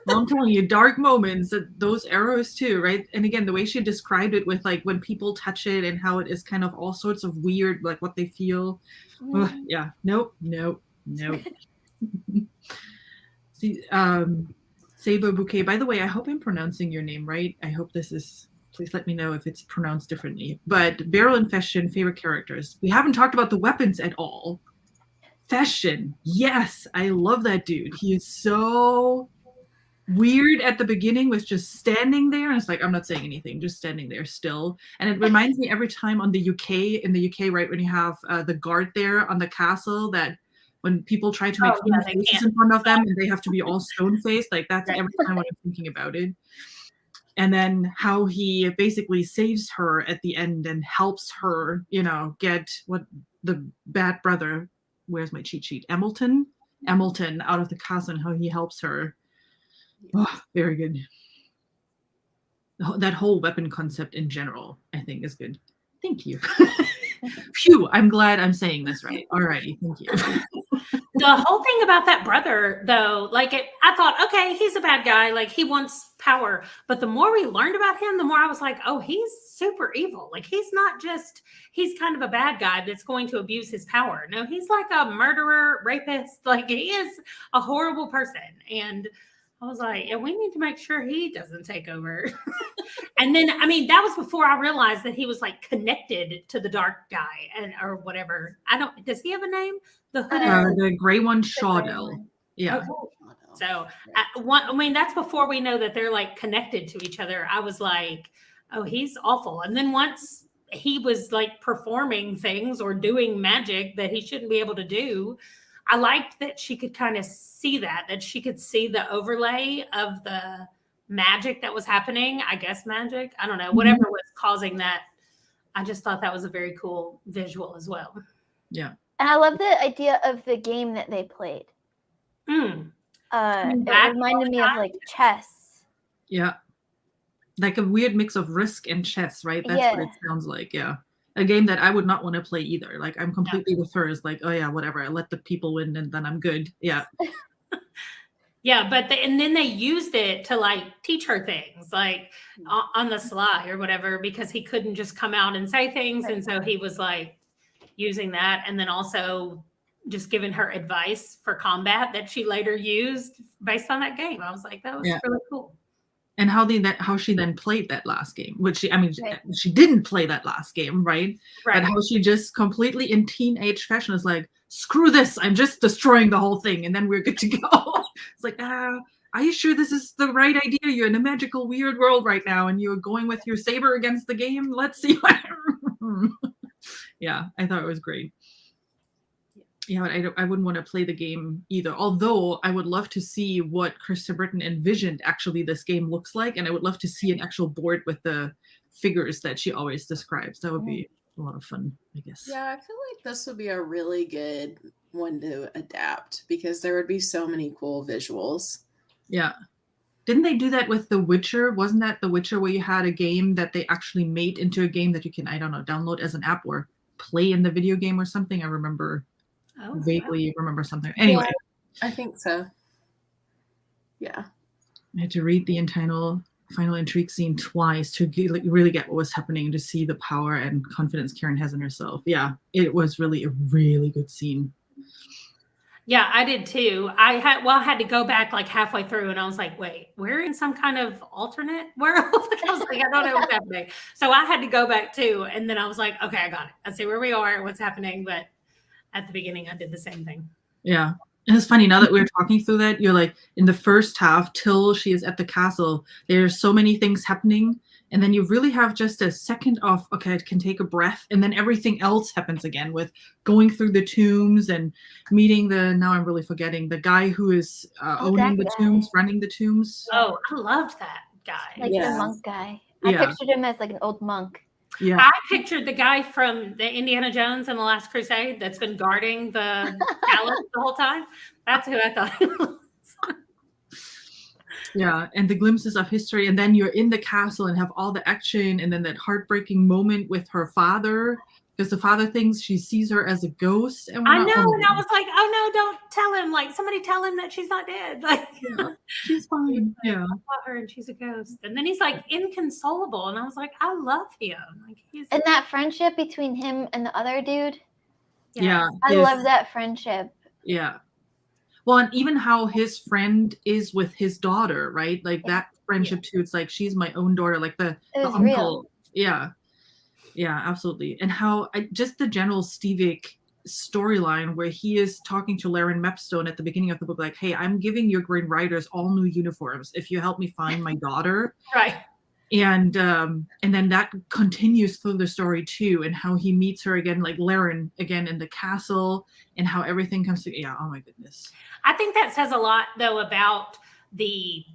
Well, I'm telling you, dark moments, those arrows too, right? And again, the way she described it with, like, when people touch it and how it is kind of all sorts of weird, like what they feel. Ugh, yeah, nope. See, Sabo Bouquet, by the way, I hope I'm pronouncing your name right. I hope this is, please let me know if it's pronounced differently. But Beryl and Festian, favorite characters. We haven't talked about the weapons at all. Festian, yes, I love that dude. He is so weird at the beginning with just standing there, and it's like, I'm not saying anything, just standing there still. And it reminds me every time in the UK, right, when you have the guard there on the castle, that when people try to make faces in front of them and they have to be all stone-faced, like that's every time when I'm thinking about it. And then how he basically saves her at the end and helps her, you know, get what the bad brother, where's my cheat sheet, Hamilton out of the castle, and how he helps her. Oh, very good. That whole weapon concept in general, I think, is good. Thank you. Phew, I'm glad I'm saying this right. Alrighty, thank you. The whole thing about that brother, though, like, I thought, okay, he's a bad guy. Like, he wants power. But the more we learned about him, the more I was like, oh, he's super evil. Like, he's not just, he's kind of a bad guy that's going to abuse his power. No, he's like a murderer, rapist. Like, he is a horrible person. And I was like, yeah, we need to make sure he doesn't take over. And then, I mean, that was before I realized that he was, like, connected to the dark guy or whatever. Does he have a name? The gray one, Shawdell. Yeah. Okay. So, I mean, that's before we know that they're, like, connected to each other. I was like, oh, he's awful. And then once he was, like, performing things or doing magic that he shouldn't be able to do, I liked that she could kind of see that she could see the overlay of the magic that was happening. I guess magic, I don't know, whatever was causing that. I just thought that was a very cool visual as well. Yeah. And I love the idea of the game that they played. It reminded me of, like, chess. Yeah. Like a weird mix of Risk and chess, right? That's what it sounds like, yeah. A game that I would not want to play either. Like, I'm completely with her. It's like, oh yeah, whatever. I let the people win and then I'm good. Yeah. Yeah, but and then they used it to, like, teach her things, like, on the sly or whatever, because he couldn't just come out and say things. And so he was, like, using that, and then also just giving her advice for combat that she later used based on that game. I was like, that was really cool. And how she then played that last game, which she didn't play that last game, right? But how she just completely in teenage fashion is like, screw this, I'm just destroying the whole thing, and then we're good to go. It's like, are you sure this is the right idea? You're in a magical, weird world right now, and you're going with your saber against the game. Let's see what. Yeah, I thought it was great. Yeah, but I wouldn't want to play the game either. Although I would love to see what Kristen Britain envisioned actually this game looks like, and I would love to see an actual board with the figures that she always describes. That would be a lot of fun, I guess. Yeah, I feel like this would be a really good one to adapt because there would be so many cool visuals. Yeah. Didn't they do that with The Witcher? Wasn't that The Witcher where you had a game that they actually made into a game that you can, I don't know, download as an app or play in the video game or something? I remember vaguely remember something. Anyway. Yeah, I think so. Yeah. I had to read the final intrigue scene twice to really get what was happening and to see the power and confidence Karen has in herself. Yeah, it was really a really good scene. Yeah, I did too. I had to go back like halfway through and I was like, wait, we're in some kind of alternate world? I was like, I don't know what's happening. So I had to go back too. And then I was like, okay, I got it. I see where we are, what's happening. But at the beginning, I did the same thing. Yeah. And it's funny, now that we're talking through that, you're like, in the first half, till she is at the castle, there's so many things happening. And then you really have just a second of, okay, I can take a breath. And then everything else happens again with going through the tombs and meeting now I'm really forgetting, the guy who is owning the tombs, running the tombs. Oh, I loved that guy. Like the monk guy. I pictured him as like an old monk. Yeah. I pictured the guy from the Indiana Jones and the Last Crusade that's been guarding the palace the whole time. That's who I thought it was. Yeah, and the glimpses of history, and then you're in the castle and have all the action, and then that heartbreaking moment with her father, because the father thinks she sees her as a ghost. And I know, and I was like, oh no, don't tell him. Like, somebody tell him that she's not dead. Like, she's fine. Yeah, I saw her and she's a ghost. And then he's like inconsolable, and I was like, I love him. Like, and that friendship between him and the other dude. Yeah, I love that friendship. Yeah. Well, and even how his friend is with his daughter, right? Like that friendship too. It's like, she's my own daughter, like the uncle. Real. Yeah. Yeah, absolutely. And how just the general Stevic storyline where he is talking to Laren Mepstone at the beginning of the book, like, hey, I'm giving your Green Riders all new uniforms if you help me find my daughter. Right. And then that continues through the story too, and how he meets her again, like Laren again in the castle, and how everything comes to, yeah, oh my goodness. I think that says a lot though about the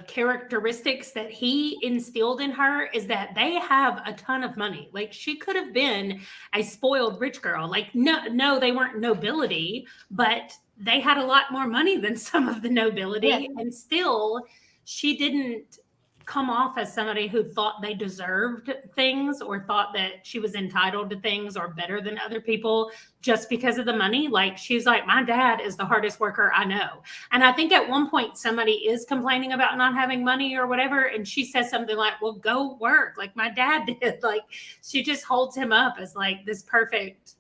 characteristics that he instilled in her, is that they have a ton of money. Like, she could have been a spoiled rich girl. Like, no, they weren't nobility, but they had a lot more money than some of the nobility. Yeah. And still, she didn't come off as somebody who thought they deserved things or thought that she was entitled to things or better than other people just because of the money. Like, she's like, my dad is the hardest worker I know. And I think at one point somebody is complaining about not having money or whatever, and she says something like, well, go work like my dad did. Like, she just holds him up as like this perfect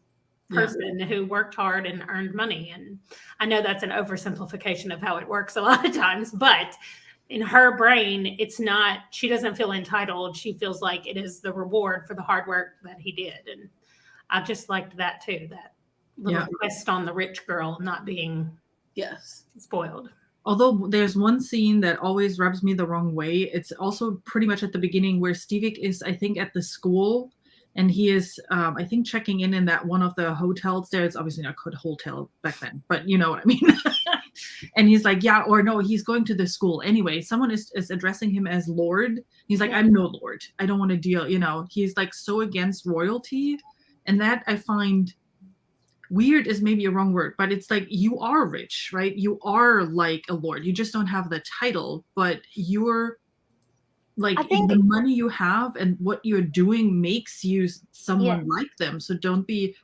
person who worked hard and earned money. And I know that's an oversimplification of how it works a lot of times, but in her brain, it's not, she doesn't feel entitled. She feels like it is the reward for the hard work that he did. And I just liked that too, that little twist on the rich girl not being spoiled. Although there's one scene that always rubs me the wrong way. It's also pretty much at the beginning where Stevic is, I think, at the school, and he is, I think, checking in that one of the hotels there. It's obviously not called hotel back then, but you know what I mean. And he's like, yeah, or no, he's going to the school. Anyway, someone is addressing him as Lord. He's like, I'm no Lord. I don't want to deal, he's like so against royalty. And that I find weird is maybe a wrong word, but it's like, you are rich, right? You are like a Lord. You just don't have the title, but you're like, the money you have and what you're doing makes you someone like them. So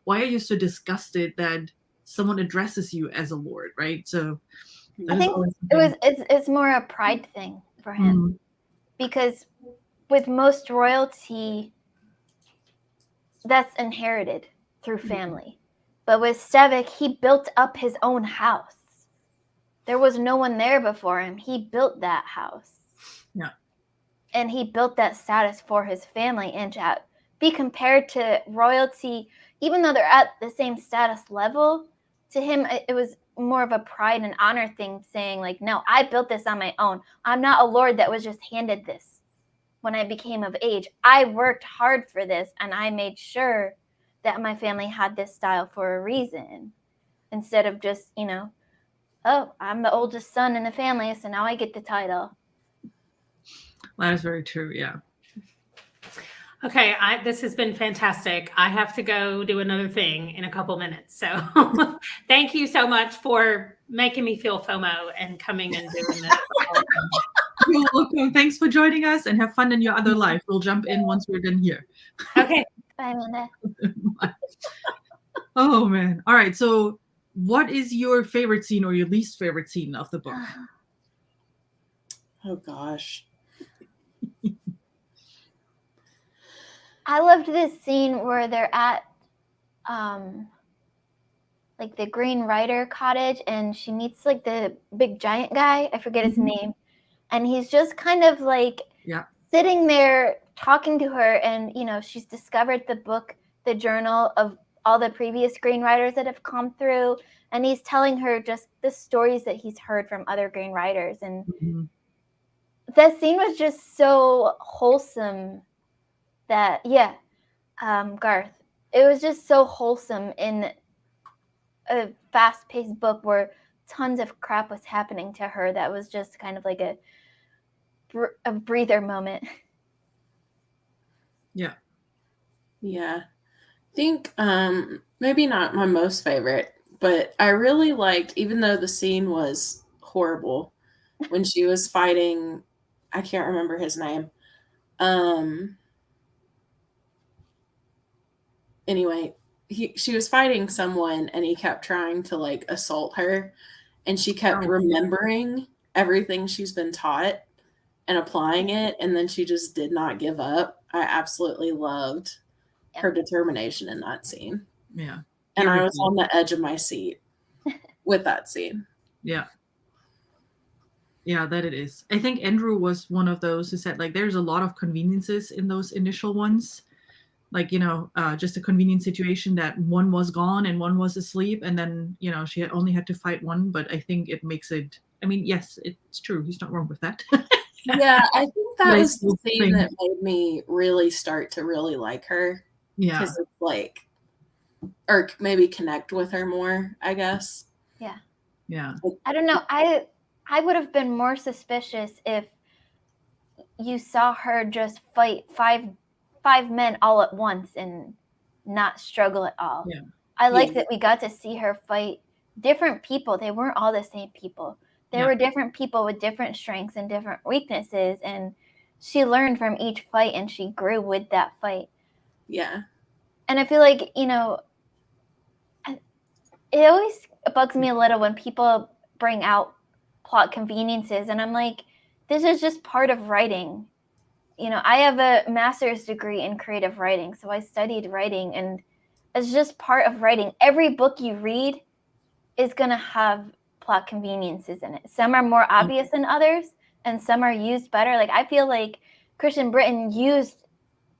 why are you so disgusted that someone addresses you as a lord, right? So I think it's more a pride thing for him, because with most royalty, that's inherited through family. But with Stevic, he built up his own house. There was no one there before him. He built that house. Yeah. And he built that status for his family, and to be compared to royalty, even though they're at the same status level, to him, it was more of a pride and honor thing, saying like, no, I built this on my own. I'm not a lord that was just handed this when I became of age. I worked hard for this, and I made sure that my family had this style for a reason, instead of just, oh, I'm the oldest son in the family, so now I get the title. That is very true, yeah. Okay, this has been fantastic. I have to go do another thing in a couple minutes. So thank you so much for making me feel FOMO and coming and doing this. You're welcome. Thanks for joining us, and have fun in your other life. We'll jump in once we're done here. Okay. Bye, Amanda. Oh, man. All right. So what is your favorite scene or your least favorite scene of the book? Oh gosh. I loved this scene where they're at like the Green Rider cottage, and she meets like the big giant guy. I forget his name. And he's just kind of like sitting there talking to her, and she's discovered the book, the journal of all the previous Green Riders that have come through, and he's telling her just the stories that he's heard from other Green Riders. And that scene was just so wholesome that Garth, it was just so wholesome in a fast-paced book where tons of crap was happening to her. That was just kind of like a breather moment. Yeah. I think maybe not my most favorite, but I really liked, even though the scene was horrible, when she was fighting, I can't remember his name. Anyway, she was fighting someone, and he kept trying to like assault her, and she kept remembering everything she's been taught and applying it, and then she just did not give up. I absolutely loved her determination in that scene. Yeah. And I was on the edge of my seat with that scene. Yeah. Yeah, that it is. I think Andrew was one of those who said, like, there's a lot of conveniences in those initial ones. Like, just a convenient situation that one was gone and one was asleep, and then, she only had to fight one. But I think it makes it, I mean, yes, it's true. He's not wrong with that. Yeah, I think that was the scene that made me really start to really like her. Yeah. Because it's like, or maybe connect with her more, I guess. Yeah. Yeah. I don't know. I would have been more suspicious if you saw her just fight five men all at once and not struggle at all. Yeah. I like that we got to see her fight different people. They weren't all the same people. They were different people with different strengths and different weaknesses, and she learned from each fight, and she grew with that fight. Yeah. And I feel like, it always bugs me a little when people bring out plot conveniences, and I'm like, this is just part of writing. I have a master's degree in creative writing, so I studied writing, and it's just part of writing. Every book you read is going to have plot conveniences in it. Some are more obvious than others, and some are used better. Like, I feel like Kristen Britain used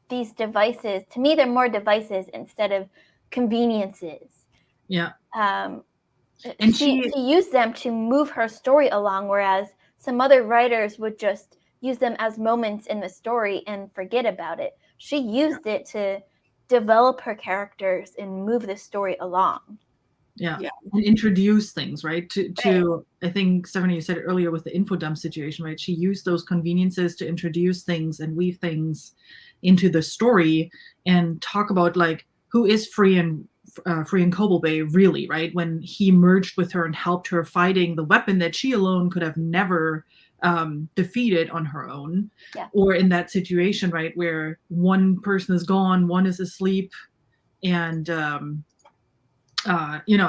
these devices. To me, they're more devices instead of conveniences. Yeah. And she used them to move her story along, whereas some other writers would just use them as moments in the story and forget about it. She used it to develop her characters and move the story along. Yeah. And introduce things, right? To I think, Stephanie, you said it earlier with the info dump situation, right? She used those conveniences to introduce things and weave things into the story and talk about, like, who is Free and Cobble Bay really, right? When he merged with her and helped her fighting the weapon that she alone could have never defeated on her own. Yeah. Or in that situation, right, where one person is gone, one is asleep, and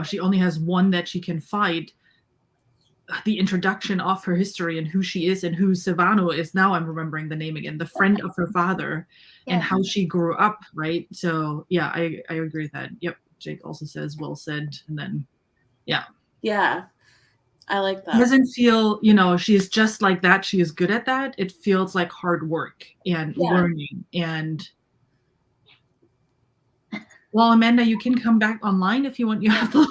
she only has one that she can fight. The introduction of her history and who she is and who Silvano is, now I'm remembering the name again, the friend of her father, and how she grew up, right? So yeah, I agree with that. Yep. Jake also says, well said. And then yeah, I like that. It doesn't feel, she's just like that, she is good at that. It feels like hard work and learning. And well, Amanda, you can come back online if you want. You have to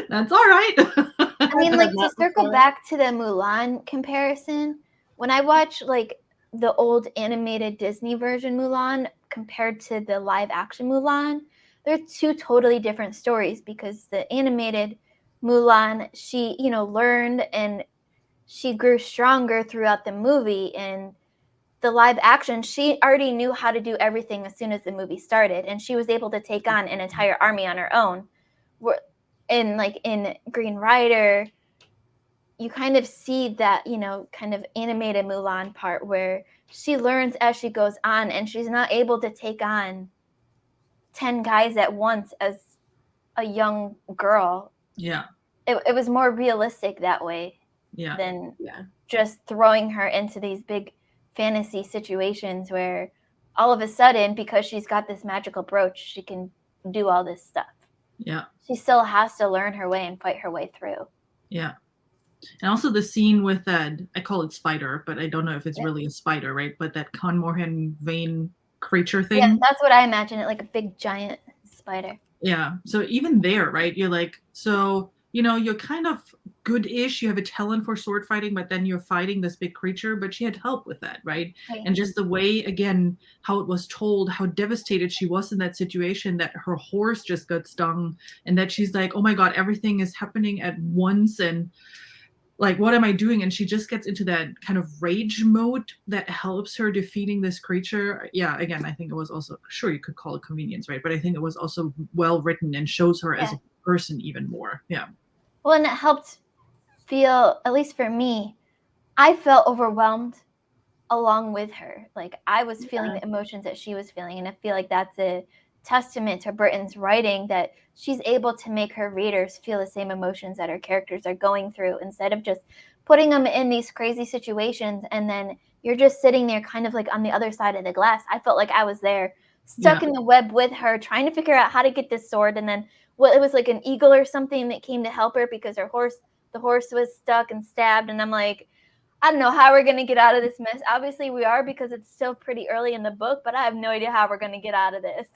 that's all right. I mean, like, to circle back to the Mulan comparison, when I watch like the old animated Disney version Mulan compared to the live action Mulan, they're two totally different stories, because the animated Mulan, she, learned and she grew stronger throughout the movie, and the live action, she already knew how to do everything as soon as the movie started, and she was able to take on an entire army on her own. In Green Rider, you kind of see that, kind of animated Mulan part where she learns as she goes on, and she's not able to take on 10 guys at once as a young girl. Yeah. It was more realistic that way than just throwing her into these big fantasy situations where all of a sudden, because she's got this magical brooch, she can do all this stuff. Yeah. She still has to learn her way and fight her way through. Yeah. And also the scene with that, I call it spider, but I don't know if it's really a spider, right? But that Conmorhen vein creature thing. Yeah, that's what I imagine it, like a big giant spider. Yeah. So even there, right? You're like, so, you're kind of good-ish. You have a talent for sword fighting, but then you're fighting this big creature, but she had help with that, right? And just the way, again, how it was told, how devastated she was in that situation, that her horse just got stung, and that she's like, oh my God, everything is happening at once. And like, what am I doing? And she just gets into that kind of rage mode that helps her defeating this creature. Yeah, again, I think it was also, sure, you could call it convenience, right? But I think it was also well written and shows her as a person even more. Yeah. Well, and it helped feel, at least for me, I felt overwhelmed along with her. Like, I was feeling the emotions that she was feeling. And I feel like that's a testament to Britain's writing, that she's able to make her readers feel the same emotions that her characters are going through, instead of just putting them in these crazy situations and then you're just sitting there kind of like on the other side of the glass. I felt like I was there stuck in the web with her, trying to figure out how to get this sword, and then it was like an eagle or something that came to help her because the horse was stuck and stabbed, and I'm like, I don't know how we're going to get out of this mess. Obviously we are, because it's still pretty early in the book, but I have no idea how we're going to get out of this.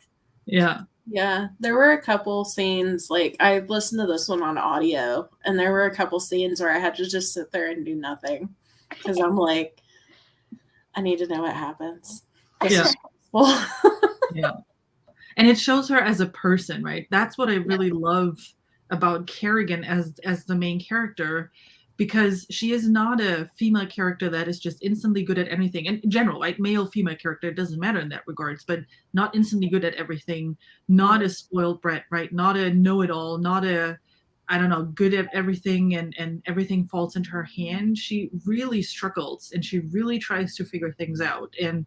Yeah. Yeah, there were a couple scenes, like I listened to this one on audio, and there were a couple scenes where I had to just sit there and do nothing because I'm like, I need to know what happens. Yeah. Yeah. And it shows her as a person, right? That's what I really love about Kerrigan as the main character, because she is not a female character that is just instantly good at anything. And in general, like male, female character, it doesn't matter in that regards, but not instantly good at everything, not a spoiled brat, right? Not a know-it-all, not a, I don't know, good at everything and everything falls into her hand. She really struggles and she really tries to figure things out. And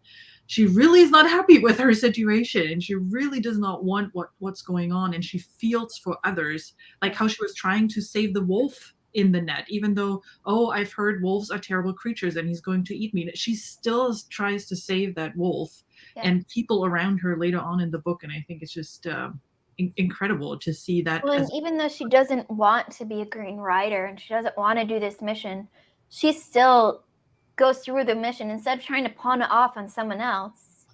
she really is not happy with her situation, and she really does not want what's going on, and she feels for others, like how she was trying to save the wolf in the net, even though, I've heard wolves are terrible creatures and he's going to eat me. She still tries to save that wolf and people around her later on in the book, and I think it's just incredible to see that. Well, and even though she doesn't want to be a Green Rider and she doesn't want to do this mission, she still goes through the mission instead of trying to pawn it off on someone else.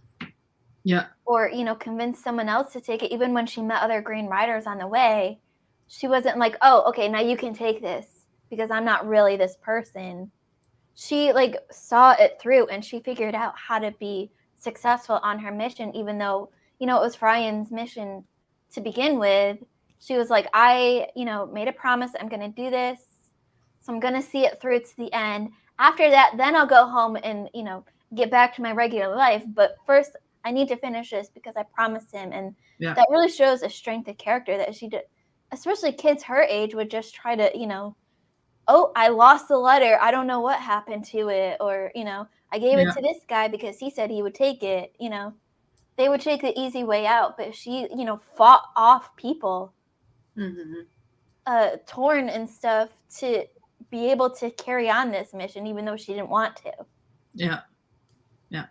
Yeah. Or, convince someone else to take it. Even when she met other Green Riders on the way, she wasn't like, oh, okay, now you can take this because I'm not really this person. She saw it through and she figured out how to be successful on her mission, even though, it was Ryan's mission to begin with. She was like, I, made a promise. I'm going to do this. So I'm going to see it through to the end. After that, then I'll go home and, get back to my regular life. But first, I need to finish this because I promised him. And that really shows a strength of character that she did. Especially kids her age would just try to, I lost the letter. I don't know what happened to it. Or, I gave it to this guy because he said he would take it. They would take the easy way out. But she, fought off people, torn and stuff, to be able to carry on this mission, even though she didn't want to. Yeah. Yeah.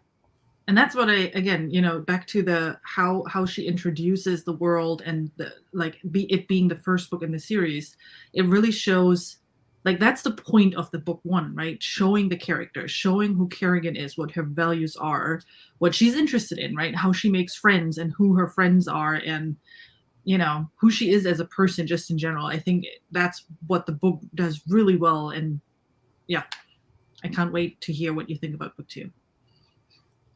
And that's what again, back to the how she introduces the world and it being the first book in the series, it really shows, that's the point of the book one, right? Showing the character, showing who Kerrigan is, what her values are, what she's interested in, right? How she makes friends and who her friends are, and who she is as a person just in general. I think that's what the book does really well. And yeah, I can't wait to hear what you think about book two.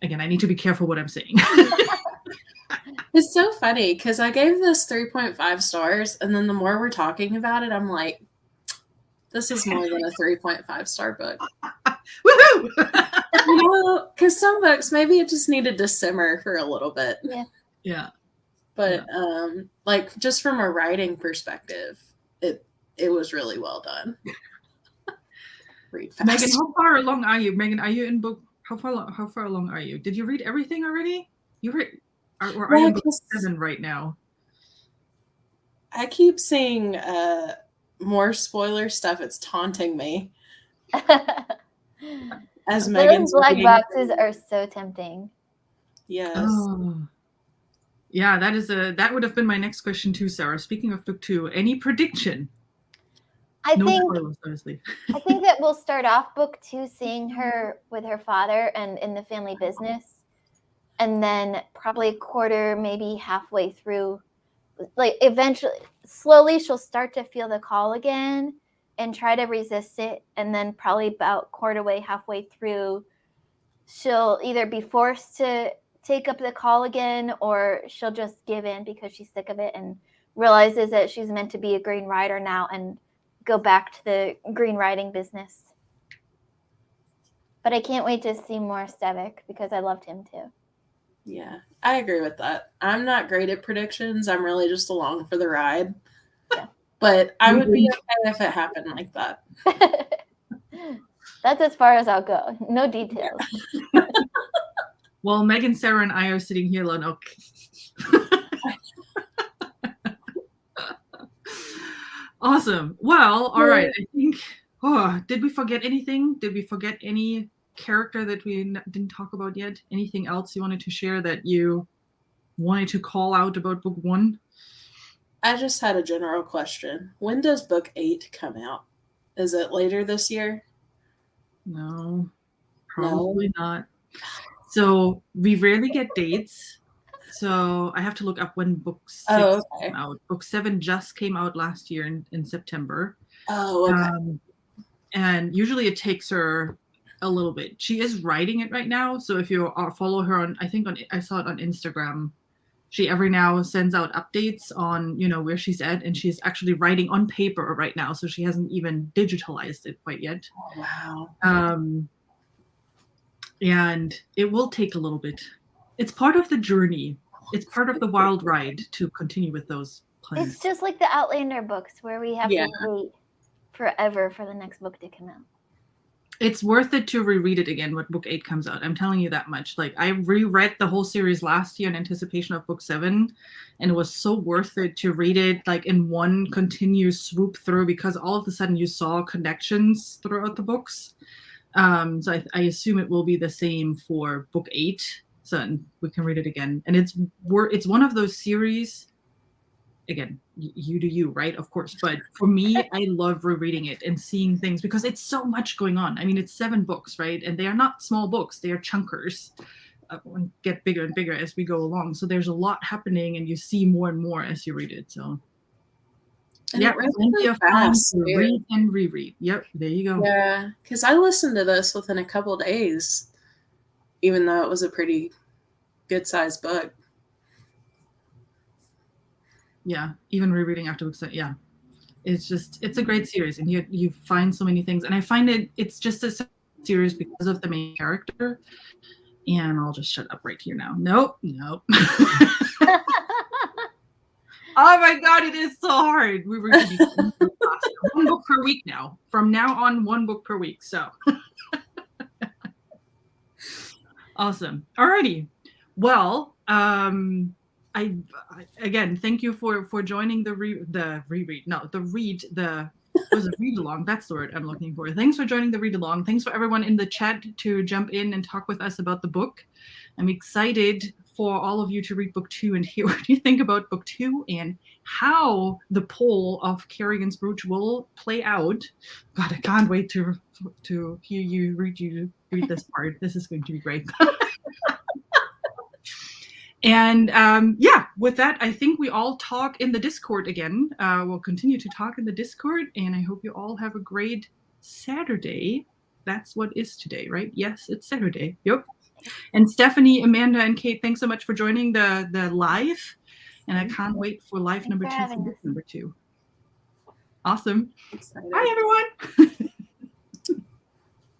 Again, I need to be careful what I'm saying. It's so funny because I gave this 3.5 stars, and then the more we're talking about it, I'm like, this is more than a 3.5 star book. Woohoo! Because some books, maybe it just needed to simmer for a little bit. Yeah. But like just from a writing perspective, it was really well done. Read fast. Megan, how far along are you? Megan, are you in book? How far along are you? Did you read everything already? You read, or are you in book 7 right now? I keep seeing more spoiler stuff. It's taunting me. As Megan's black boxes are so tempting. Yes. Oh. Yeah, that would have been my next question too, Sarah. Speaking of book 2, any prediction? I think that we'll start off book 2 seeing her with her father and in the family business, and then probably a quarter, maybe halfway through, like eventually, slowly she'll start to feel the call again and try to resist it, and then probably about halfway through, she'll either be forced to take up the call again, or she'll just give in because she's sick of it and realizes that she's meant to be a green rider now and go back to the green writing business. But I can't wait to see more Stevik because I loved him too. Yeah, I agree with that. I'm not great at predictions. I'm really just along for the ride. Yeah. But I would be okay if it happened like that. That's as far as I'll go. No details. Yeah. Well, Megan, Sarah, and I are sitting here alone. Okay. Awesome. Well, all right. I think, did we forget anything? Did we forget any character that we didn't talk about yet? Anything else you wanted to share that you wanted to call out about book 1? I just had a general question. When does book 8 come out? Is it later this year? No, probably not. So we rarely get dates. So I have to look up when book 6 came out. Book 7 just came out last year in September. Oh, okay. And usually it takes her a little bit. She is writing it right now. So if you follow her on, I saw it on Instagram. She every now sends out updates on, where she's at, and she's actually writing on paper right now. So she hasn't even digitalized it quite yet. Oh, wow. And it will take a little bit. It's part of the journey. It's part of the wild ride to continue with those plans. It's just like the Outlander books where we have to wait forever for the next book to come out. It's worth it to reread it again when book 8 comes out. I'm telling you that much. Like, I reread the whole series last year in anticipation of book 7, and it was so worth it to read it like in one continuous swoop through, because all of a sudden you saw connections throughout the books. So I assume it will be the same for book 8. So we can read it again. And it's one of those series, again, you do you, right? Of course. But for me, I love rereading it and seeing things because it's so much going on. I mean, it's 7 books, right? And they are not small books. They are chunkers. And get bigger and bigger as we go along. So there's a lot happening, and you see more and more as you read it. So and yeah, plenty of time to read and reread. Yep, there you go. Yeah, because I listened to this within a couple of days, even though it was a pretty good-sized book. Yeah, even rereading after books. Yeah, it's a great series, and you find so many things. And I find it's just a series because of the main character. And I'll just shut up right here now. Nope. Oh my God, it is so hard. We were going to be 1 book per week now. From now on, 1 book per week. So awesome. Alrighty. Well, I again thank you for joining the read along. That's the word I'm looking for. Thanks for joining the read along. Thanks for everyone in the chat to jump in and talk with us about the book. I'm excited for all of you to read book 2 and hear what you think about book 2 and how the poll of Kerrigan's Brooch will play out. God, I can't wait to hear you read this part. This is going to be great. And with that, I think we all talk in the Discord again. We'll continue to talk in the Discord, and I hope you all have a great Saturday. That's what is today, right? Yes, it's Saturday. Yep. And Stephanie, Amanda, and Kate, thanks so much for joining the live. And I can't wait for live number 2 for book number 2. Awesome. Bye, everyone.